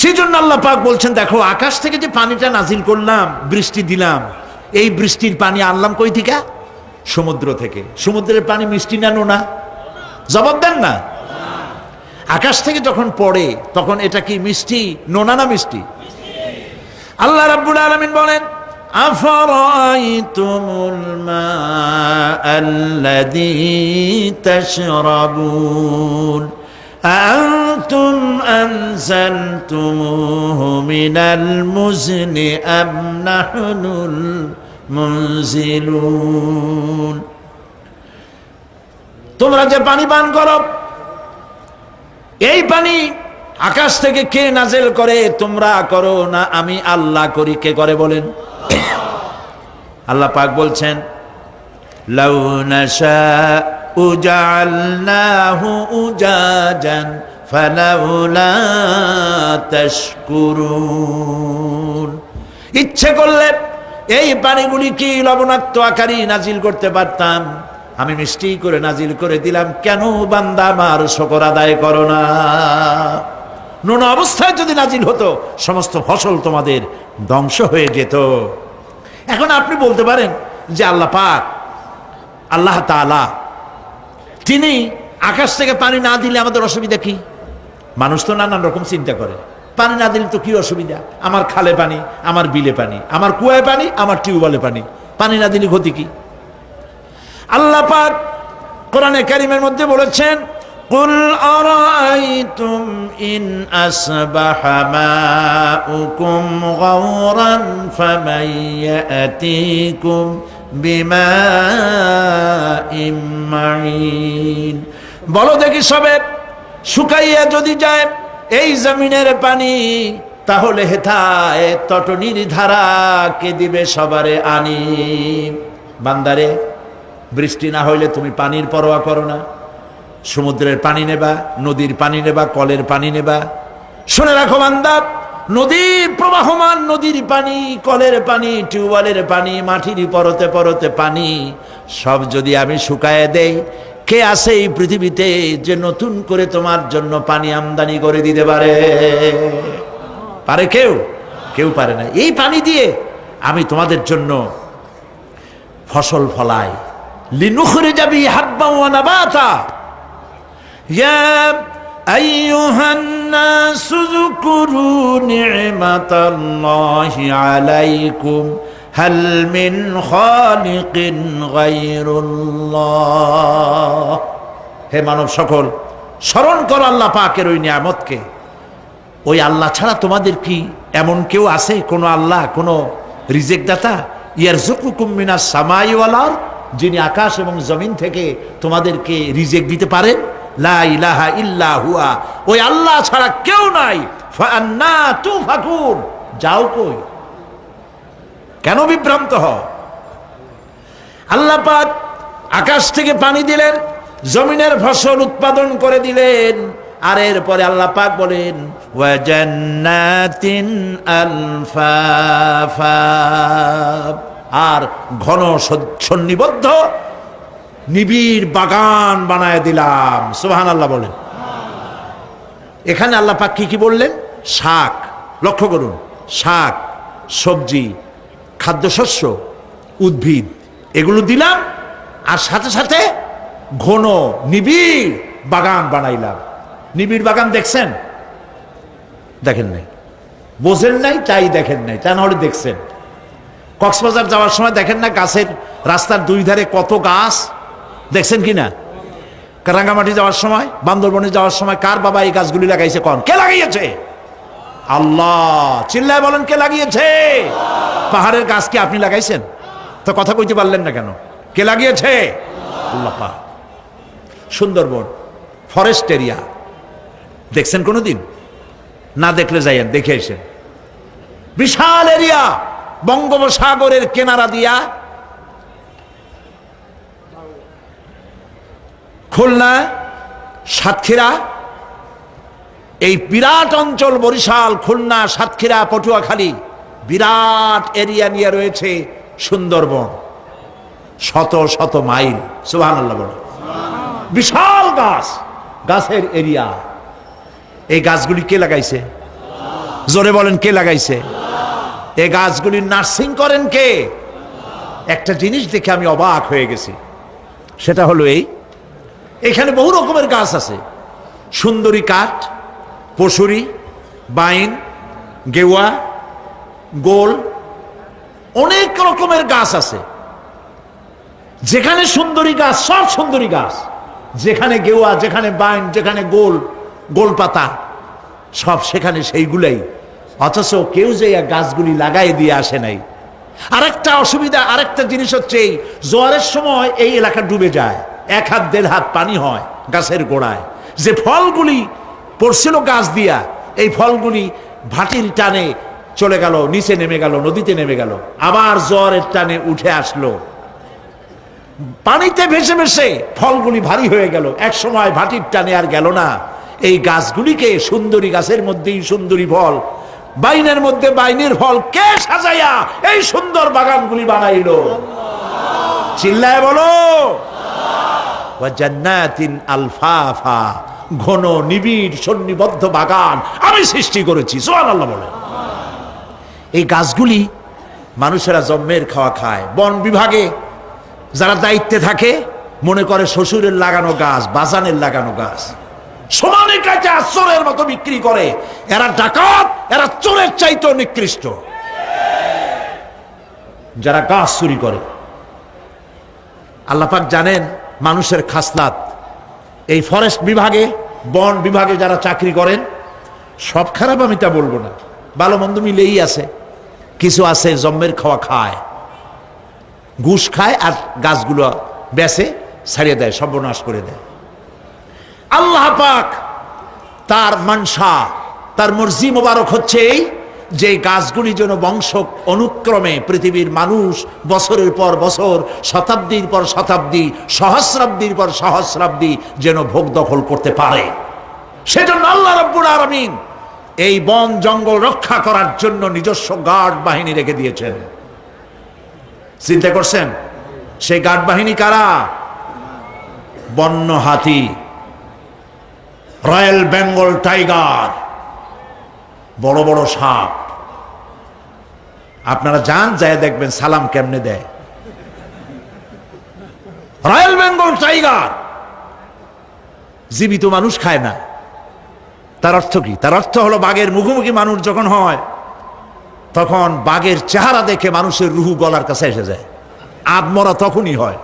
সেই জন্য আল্লাহ পাক বলছেন, দেখো আকাশ থেকে যে পানিটা নাজিল করলাম, বৃষ্টি দিলাম, এই বৃষ্টির পানি আনলাম কই থেকে? সমুদ্র থেকে। সমুদ্রের পানি মিষ্টি না নোনা? জবাব দেন না। আকাশ থেকে যখন পড়ে তখন এটা কি মিষ্টি, নোনা না মিষ্টি? আল্লাহ রাব্বুল আলামিন বলেন, আফারাইতুমুল মাআল্লাযী তাশরাবুন আনতুম আনজালতুমুহু মিনাল মুজনি আম নাহনুল মুনজিলুন। তোমরা যে পানি পান করো, এই পানি আকাশ থেকে কে নাজিল করে? তোমরা করো না, আমি আল্লাহ করি। কে করে বলেন? আল্লাহ পাক বলছেন, লাউ নাশাউ জাআলনাহু উজাজান ফালাউলা তাশকুরুন। ইচ্ছে করলে এই পানিগুলি কি লবণাক্ত আকারে নাজিল করতে পারতাম, আমি মিষ্টি করে নাজিল করে দিলাম। কেন বান্দা আমার শুকর আদায় করো না? নোনা অবস্থায় যদি নাজিল হতো সমস্ত ফসল তোমাদের ধ্বংস হয়ে যেত। এখন আপনি বলতে পারেন যে আল্লাহ পাক, আল্লাহ তাআলা তিনি আকাশ থেকে পানি না দিলে আমাদের অসুবিধা কি? মানুষ তো নানান রকম চিন্তা করে, পানি না দিলে তো কি অসুবিধা? আমার খালে পানি, আমার বিলে পানি, আমার কুয়ায় পানি, আমার টিউবওয়েলে পানি, পানি না দিলে ক্ষতি কি? আল্লাহ পাক কোরআনে কারীমের মধ্যে বলেছেন, কুল আরাআইতুম ইন আসবাহা মাউকুম গাওরান ফামান ইয়াতিকুম বিমাইম মাইন। বলো দেখি সবে, শুকাইয়া যদি যায় এই জমিনের পানি, তাহলে হেথায় তটনির ধারা কে দিবে সবারে আনি। বান্দারে, বৃষ্টি না হইলে তুমি পানির পরোয়া করো না। সমুদ্রের পানি নেবা, নদীর পানি নেবা, কলের পানি নেবা। শুনে রাখো বান্দা, নদীর প্রবাহমান নদীর পানি, কলের পানি, টিউবওয়েলের পানি, মাটির পরতে পরতে পানি সব যদি আমি শুকায় দেই, কে আছে এই পৃথিবীতে যে নতুন করে তোমার জন্য পানি আমদানি করে দিতে পারে? পারে কেউ? কেউ পারে না। এই পানি দিয়ে আমি তোমাদের জন্য ফসল ফলাই। লিনুখরিজা বিহি হাব্বান ওয়া নাবাতা। ইয়া আইয়ুহান নাসু যকুরু নি'মাতাল্লাহি আলাইকুম হাল মিন খালিকিন গায়রুল্লাহ। হে মানব সকল, স্মরণ করো আল্লাহ পাকের ওই নিয়ামতকে। ওই আল্লাহ ছাড়া তোমাদের কি এমন কেউ আছে? কোন আল্লাহ, কোন রিজিক দাতা? ইয়ারযুকুকুম মিনাস সামাই ওয়াল আরদ, যিনি আকাশ এবং জমিন থেকে তোমাদেরকে রিজিক দিতে পারেন। লা ইলাহা ইল্লা হুয়া, ওই আল্লাহ ছাড়া কেউ নাই। ফাআন্না তুফাকুন, যাও কই? কেন বিভ্রান্ত হও? আল্লাহ পাক আকাশ থেকে পানি দিলেন, জমিনের ফসল উৎপাদন করে দিলেন, আর এরপরে আল্লাহ পাক বলেন, ওয়া জান্নাতিন আলফাফা, আর ঘন সন্নিবদ্ধ নিবিড় বাগান বানায় দিলাম। সুবহানাল্লাহ বলেন। এখানে আল্লাহ পাক কি কি বললেন? শাক, লক্ষ্য করুন, শাক সবজি খাদ্যশস্য উদ্ভিদ এগুলো দিলাম, আর সাথে সাথে ঘন নিবিড় বাগান বানাইলাম। নিবিড় বাগান দেখছেন? দেখেন নাই, বোঝেন নাই, তাই দেখেন নাই, তা নাহলে দেখছেন। কক্সবাজার যাওয়ার সময় দেখেন না গাছের রাস্তার দুই ধারে কত গাছ, দেখছেন কিনা? রাঙ্গামাটি যাওয়ার সময়, বান্দরবনে যাওয়ার সময় কার বাবা এই গাছগুলি লাগাইছে? কোন কে লাগিয়েছে? আল্লাহ। চিল্লায় বলেন কে লাগিয়েছে? পাহাড়ের গাছ কি আপনি লাগাইছেন? তো কথা কইতে পারলেন না কেন? কে লাগিয়েছে? আল্লাহ পাক। সুন্দরবন ফরেস্ট এরিয়া দেখছেন কোনোদিন? না দেখলে যাইয়েন, দেখে এসেন। বিশাল এরিয়া, বঙ্গোপসাগরের কিনারা দিয়া খুলনা, সাতক্ষীরা, এই বিরাট অঞ্চল, বরিশাল, খুলনা, সাতক্ষীরা, পটুয়াখালী, বিরাট এরিয়া নিয়ে রয়েছে সুন্দরবন। শত শত মাইল, সুবহানাল্লাহ বলে। বিশাল গাছ, গাছের এরিয়া। এই গাছগুলি কে লাগাইছে? জোরে বলেন কে লাগাইছে? এই গাছগুলির নার্সিং করেন কে? একটা জিনিস দেখে আমি অবাক হয়ে গেছি, সেটা হলো এখানে বহু রকমের গাছ আছে। সুন্দরী কাঠ, পশুরি, বাইন, গেওয়া, গোল, অনেক রকমের গাছ আছে। যেখানে সুন্দরী গাছ, সব সুন্দরী গাছ। যেখানে গেওয়া, যেখানে বাইন, যেখানে গোল, গোল পাতা, সব সেখানে সেইগুলাই। অথচ কেউ যে গাছগুলি লাগাই দিয়ে আসে নাই। আরেকটা অসুবিধা, আরেকটা জিনিস হচ্ছে এই জোয়ারের সময় এই এলাকা ডুবে যায়, 1 হাত 1.5 হাত পানি হয় গাছের গোড়ায়। যে ফলগুলি পড়ছিল গাছ দিয়া, এই ফলগুলি ভাটির টানে চলে গেল, নিচে নেমে গেল, নদীতে নেমে গেল, আবার জোয়ারের টানে উঠে আসলো, পানিতে ভেসে ভেসে ফলগুলি ভারী হয়ে গেল। এক সময় ভাটির টানে আর গেল না। এই গাছগুলিকে, সুন্দরী গাছের মধ্যেই সুন্দরী ফল, বাইনের মধ্যে বাইনের ফল, কে সাজাইয়া এই সুন্দর বাগানগুলি বানাইলো? চিল্লায় বলো। জান্নাতিন আলফাফা, ঘন নিবিড় সন্নিবদ্ধ বাগান আমি সৃষ্টি করেছি, সুবহানাল্লাহ বলে। এই গাছগুলি মানুষেরা জন্মের খাওয়া খায়। বন বিভাগে যারা দায়িত্বে থাকে মনে করে শ্বশুরের লাগানো গাছ, বাজানের লাগানো গাছ, সমানে কাছে চোরের মতো বিক্রি করে। এরা ডাকাত, এরা চোরের চাইতেও নিকৃষ্ট যারা গাছ চুরি করে। আল্লাহ পাক জানেন মানুষের খাসলাত। এই ফরেস্ট বিভাগে, বন বিভাগে যারা চাকরি করেন, সব খারাপ আমি তা বলবো না, ভালো মন্দ মিলেই আছে। কিছু আছে জন্মের খাওয়া খায়, ঘুষ খায় আর গাছগুলো বেচে ছাড়িয়ে দেয়, সর্বনাশ করে দেয়। আল্লাহ পাক তার মানসা, তার মর্জি মোবারক হচ্ছে এই যে গাছগুলি যেন বংশ অনুক্রমে পৃথিবীর মানুষ বছরের পর বছর, শতাব্দীর পর শতাব্দী, সহস্রাব্দীর পর সহস্রাব্দী যেন ভোগ দখল করতে পারে। সেজন্য আল্লাহ রাব্বুল আলামিন এই বন জঙ্গল রক্ষা করার জন্য নিজস্ব গার্ড বাহিনী রেখে দিয়েছেন। চিন্তা করছেন সেই গার্ড বাহিনী কারা? বন্য হাতি, রয়্যাল বেঙ্গল টাইগার, বড় বড় সাপ। আপনারা যান, যায় দেখবেন সালাম কেমনে দেয়। রয়্যাল বেঙ্গল টাইগার জীবিত মানুষ খায় না। তার অর্থ কি? তার অর্থ হলো বাঘের মুখোমুখি মানুষ যখন হয়, তখন বাঘের চেহারা দেখে মানুষের রুহু গলার কাছে এসে যায়। আদমরা তখনই হয়।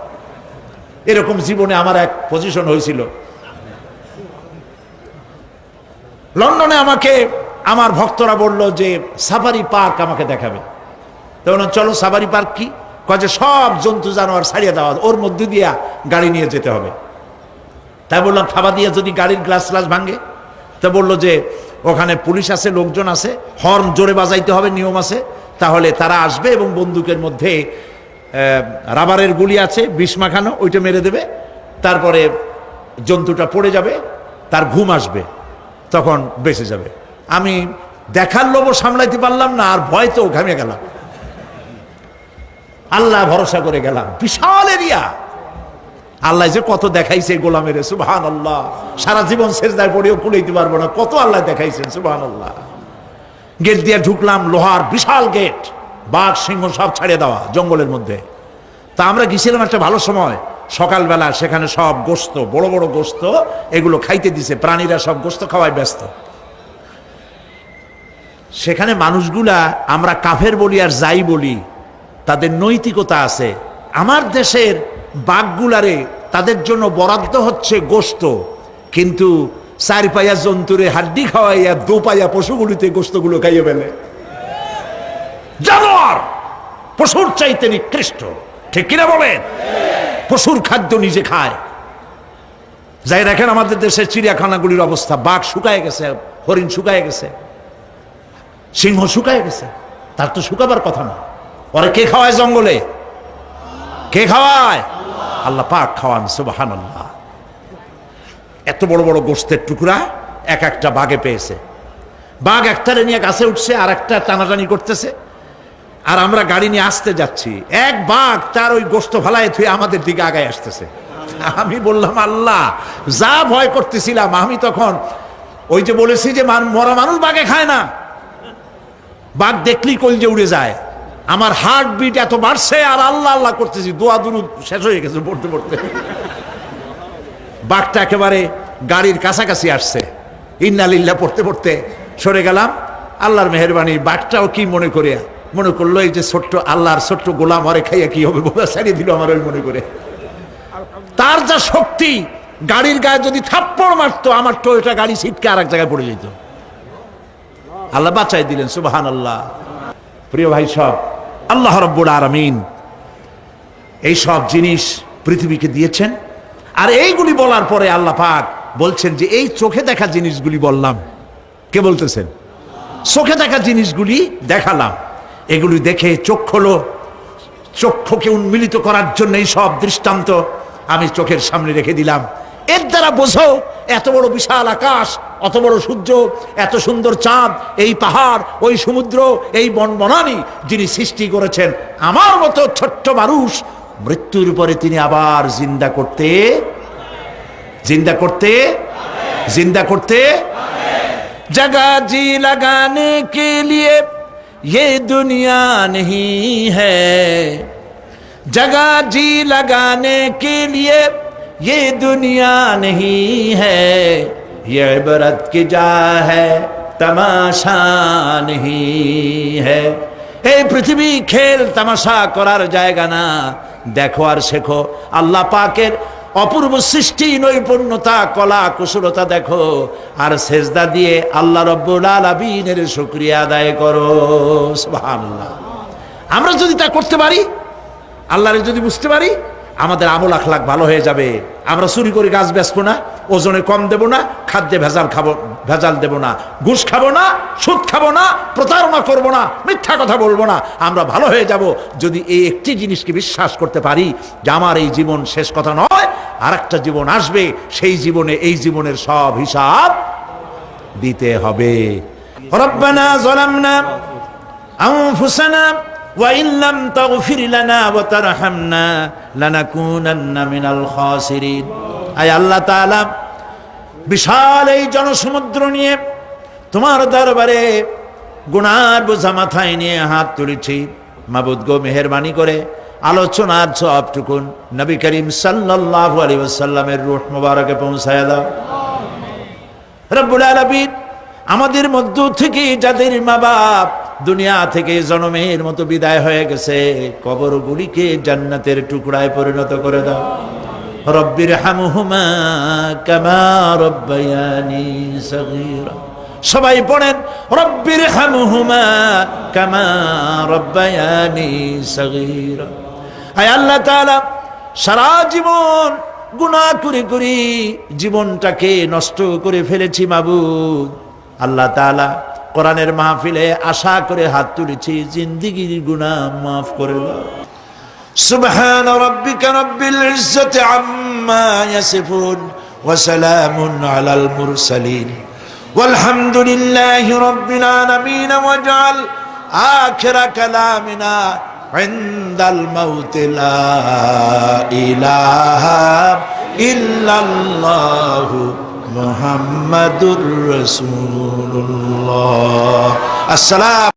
এরকম জীবনে আমার এক পজিশন হয়েছিল। লন্ডনে আমাকে আমার ভক্তরা বলল যে সাফারি পার্ক আমাকে দেখাবে। তখন চলো সাফারি পার্ক কি? যে সব জন্তু জানোয়ার ছাড়িয়ে দেওয়া, ওর মধ্যে দিয়া গাড়ি নিয়ে যেতে হবে। তাই বললাম থাবা দিয়ে যদি গাড়ির গ্লাস গ্লাস ভাঙে? তা বললো যে ওখানে পুলিশ আছে, লোকজন আছে, হর্ন জোরে বাজাইতে হবে, নিয়ম আছে, তাহলে তারা আসবে এবং বন্দুকের মধ্যে রাবারের গুলি আছে, বিষ মাখানো, ওইটা মেরে দেবে। তারপরে জন্তুটা পড়ে যাবে, তার ঘুম আসবে, তখন বেঁচে যাবে। আমি দেখার লোভ সামলাইতে পারলাম না, আর ভয় তো ঘামে গেলাম। আল্লাহ ভরসা করে গেলাম। বিশাল এরিয়া, আল্লাহ যে কত দেখাইছে গোলামের, সুবহানাল্লাহ। সারা জীবন সেজদায় পড়েও কুলাইতে পারবো না, কত আল্লাহ দেখাইছেন, সুবহানাল্লাহ। গেট দিয়ে ঢুকলাম, লোহার বিশাল গেট, বাঘ সিংহ সব ছাড়িয়ে দেওয়া জঙ্গলের মধ্যে। তা আমরা গেছিলাম একটা ভালো সময়, সকালবেলা সেখানে সব গোস্ত, বড় বড় গোস্ত, এগুলো খাইতে দিছে। প্রাণীরা সব গোস্ত খাওয়ায় ব্যস্ত। সেখানে মানুষগুলা, আমরা কাফের বলি আর যাই বলি, তাদের নৈতিকতা আছে। আমার দেশের বাঘগুলারে তাদের জন্য বরাদ্দ হচ্ছে গোস্ত, কিন্তু 4 পায়া জন্তুরে হাড্ডি খাওয়াইয়া 2 পায়া পশুগুলিতে গোস্তগুলো খাইয়ে ফেলে। জানোয়ার পশুর চাইতে নিকৃষ্ট, ঠিক কিনা বলেন? পশুর খাদ্য নিজে খায়। যাই দেখেন আমাদের দেশের চিড়িয়াখানাগুলির অবস্থা, বাঘ শুকায় গেছে, হরিণ শুকায় গেছে, সিংহ শুকায় গেছে। তার তো শুকাবার কথা না। পরে কে খাওয়ায় জঙ্গলে? কে খাওয়ায়? আল্লাহ পাক খাওয়ান, সুবহানাল্লাহ। এত বড় বড় গোস্তের টুকরা এক একটা বাঘে পেয়েছে। বাঘ একটারে নিয়ে গাছে উঠছে, আর একটা টানাটানি করতেছে, আর আমরা গাড়ি নিয়ে আসতে যাচ্ছি। এক বাঘ তার ওই গোস্ত ফালায় থুয়ে আমাদের দিকে আগায় আসতেছে। আমি বললাম, আল্লাহ, যা ভয় করতেছিলাম আমি তখন, ওই যে বলেছি যে মরা মানুষ বাঘে খায় না, বাঘ দেখলেই কলজে উড়ে যায়। আমার হার্ট বিট এত বাড়ছে, আর আল্লাহ আল্লাহ করতেছি, দোয়া দুরুদ শেষ হয়ে গেছে পড়তে পড়তে। বাঘটা একেবারে গাড়ির কাছাকাছি আসছে, ইন্না লিল্লাহ পড়তে পড়তে সরে গেলাম। আল্লাহর মেহেরবানি, বাঘটাও কি মনে করলো এই যে ছোট্ট আল্লাহর ছোট্ট গোলাম, হরে খাইয়া কি হবে বলে ছাড়িয়ে দিল আমার ওই মনে করে। তার যা শক্তি, গাড়ির গায়ে যদি থাপ্পড় মারতো, আমার টয়োটা গাড়ি ছিটকে আর এক জায়গায় পড়ে যেত। আল্লাহ বাঁচাই দিলেন, সুবহানাল্লাহ। প্রিয় ভাই সব, আল্লাহ রাব্বুল আলামিন এই সব জিনিস পৃথিবীকে দিয়েছেন। আর এইগুলি বলার পরে আল্লাহ পাক বলছেন যে এই চোখে দেখা জিনিসগুলি বললাম। কে বলতেছেন? চোখে দেখা জিনিসগুলি দেখালাম। এগুলি দেখে চোখ হলো, চক্ষুকে উন্মিলিত করার জন্য এই সব দৃষ্টান্ত আমি চোখের সামনে রেখে দিলাম। এর দ্বারা বোঝো, এত বড় বিশাল আকাশ, অত বড় সূর্য, এত সুন্দর চাঁদ, এই পাহাড়, ওই সমুদ্র, এই বনবনানি যিনি সৃষ্টি করেছেন, আমার মতো ছোট্ট মানুষ মৃত্যুর পরে তিনি আবার জিন্দা করতে जगह जी लगाने के लिए ये दुनिया नहीं है, जगह जी लगाने के लिए ये दुनिया नहीं है, ये इबरत की जा है तमाशा नहीं है। এই পৃথিবী খেল তামাশা করার জায়গা না, দেখো আর শেখো আল্লাহ পাকের অপূর্ব সৃষ্টি, নৈপুণ্যতা, কলা কুশলতা দেখো, আর সেজদা দিয়ে আল্লাহ রাব্বুল আলামিনের শুকরিয়া আদায় করো। সুবহানাল্লাহ। আমরা যদি তা করতে পারি, আল্লাহরে যদি বুঝতে পারি, আমাদের আমল আখলাক ভালো হয়ে যাবে। আমরা চুরি করে গাছ বেচবো না, ওজনে কম দেব না, খাদ্যে ভেজাল দেব না, ঘুষ খাবো না, সুদ খাবো না, প্রতারণা করবো না, মিথ্যা কথা বলবো না। আমরা ভালো হয়ে যাব যদি এই একটি জিনিসকে বিশ্বাস করতে পারি যে আমার এই জীবন শেষ কথা নয়, আর একটা জীবন আসবে, সেই জীবনে এই জীবনের সব হিসাব দিতে হবে। রব্বানা যালামনা আনফুসানা وَإِن لَّمْ تَغْفِرْ لَنَا وَتَرْحَمْنَا لَنَكُونَنَّ مِنَ الْخَاسِرِينَ। আয় আল্লাহ তাআলা, বিশাল এই জনসমুদ্র নিয়ে তোমার দরবারে গুনার বোঝা মাথায় নিয়ে হাত তুলেছি। মাবুদ গো, মেহেরবানি করে আলোচনার সবটুকুন নবী করিম সাল্লাল্লাহু আলাইহি ওয়াসাল্লামের রূহ মুবারকে পৌঁছায়া দাও। রব্বুল আলামিন, আমাদের মধ্য থেকে যাদের মা বাপ দুনিয়া থেকে জনমের মতো বিদায় হয়ে গেছে, কবরগুলিকে জান্নাতের টুকরায় পরিণত করে দাও। রব্বির হামহুমা কামা রব্বায়ানি সগীরা। সবাই পড়েন, রব্বির হামহুমা কামা রব্বায়ানি সগীরা। আয় আল্লাহ তাআলা, সারা জীবন গুনাহ করে করে জীবনটাকে নষ্ট করে ফেলেছি মাবুদ। আল্লাহ তাআলা, কোরআনের মাহফিলে আশা করে হাত তুলেছি, জিন্দেগীর গুনাহ মাফ করে দাও। সুবহান রাব্বিকা রাব্বিল ইজ্জাতি আম্মা ইয়াসিফুন ওয়া সালামুন আলাল মুরসালিন ওয়ালহামদুলিল্লাহি রাব্বিল আলামিন। ওয়াজআল আখিরা কালামিনা ইনদাল মাউত লা ইলাহা ইল্লাল্লাহু মুহাম্মাদুর রাসূলুল্লাহ। আসসালাম।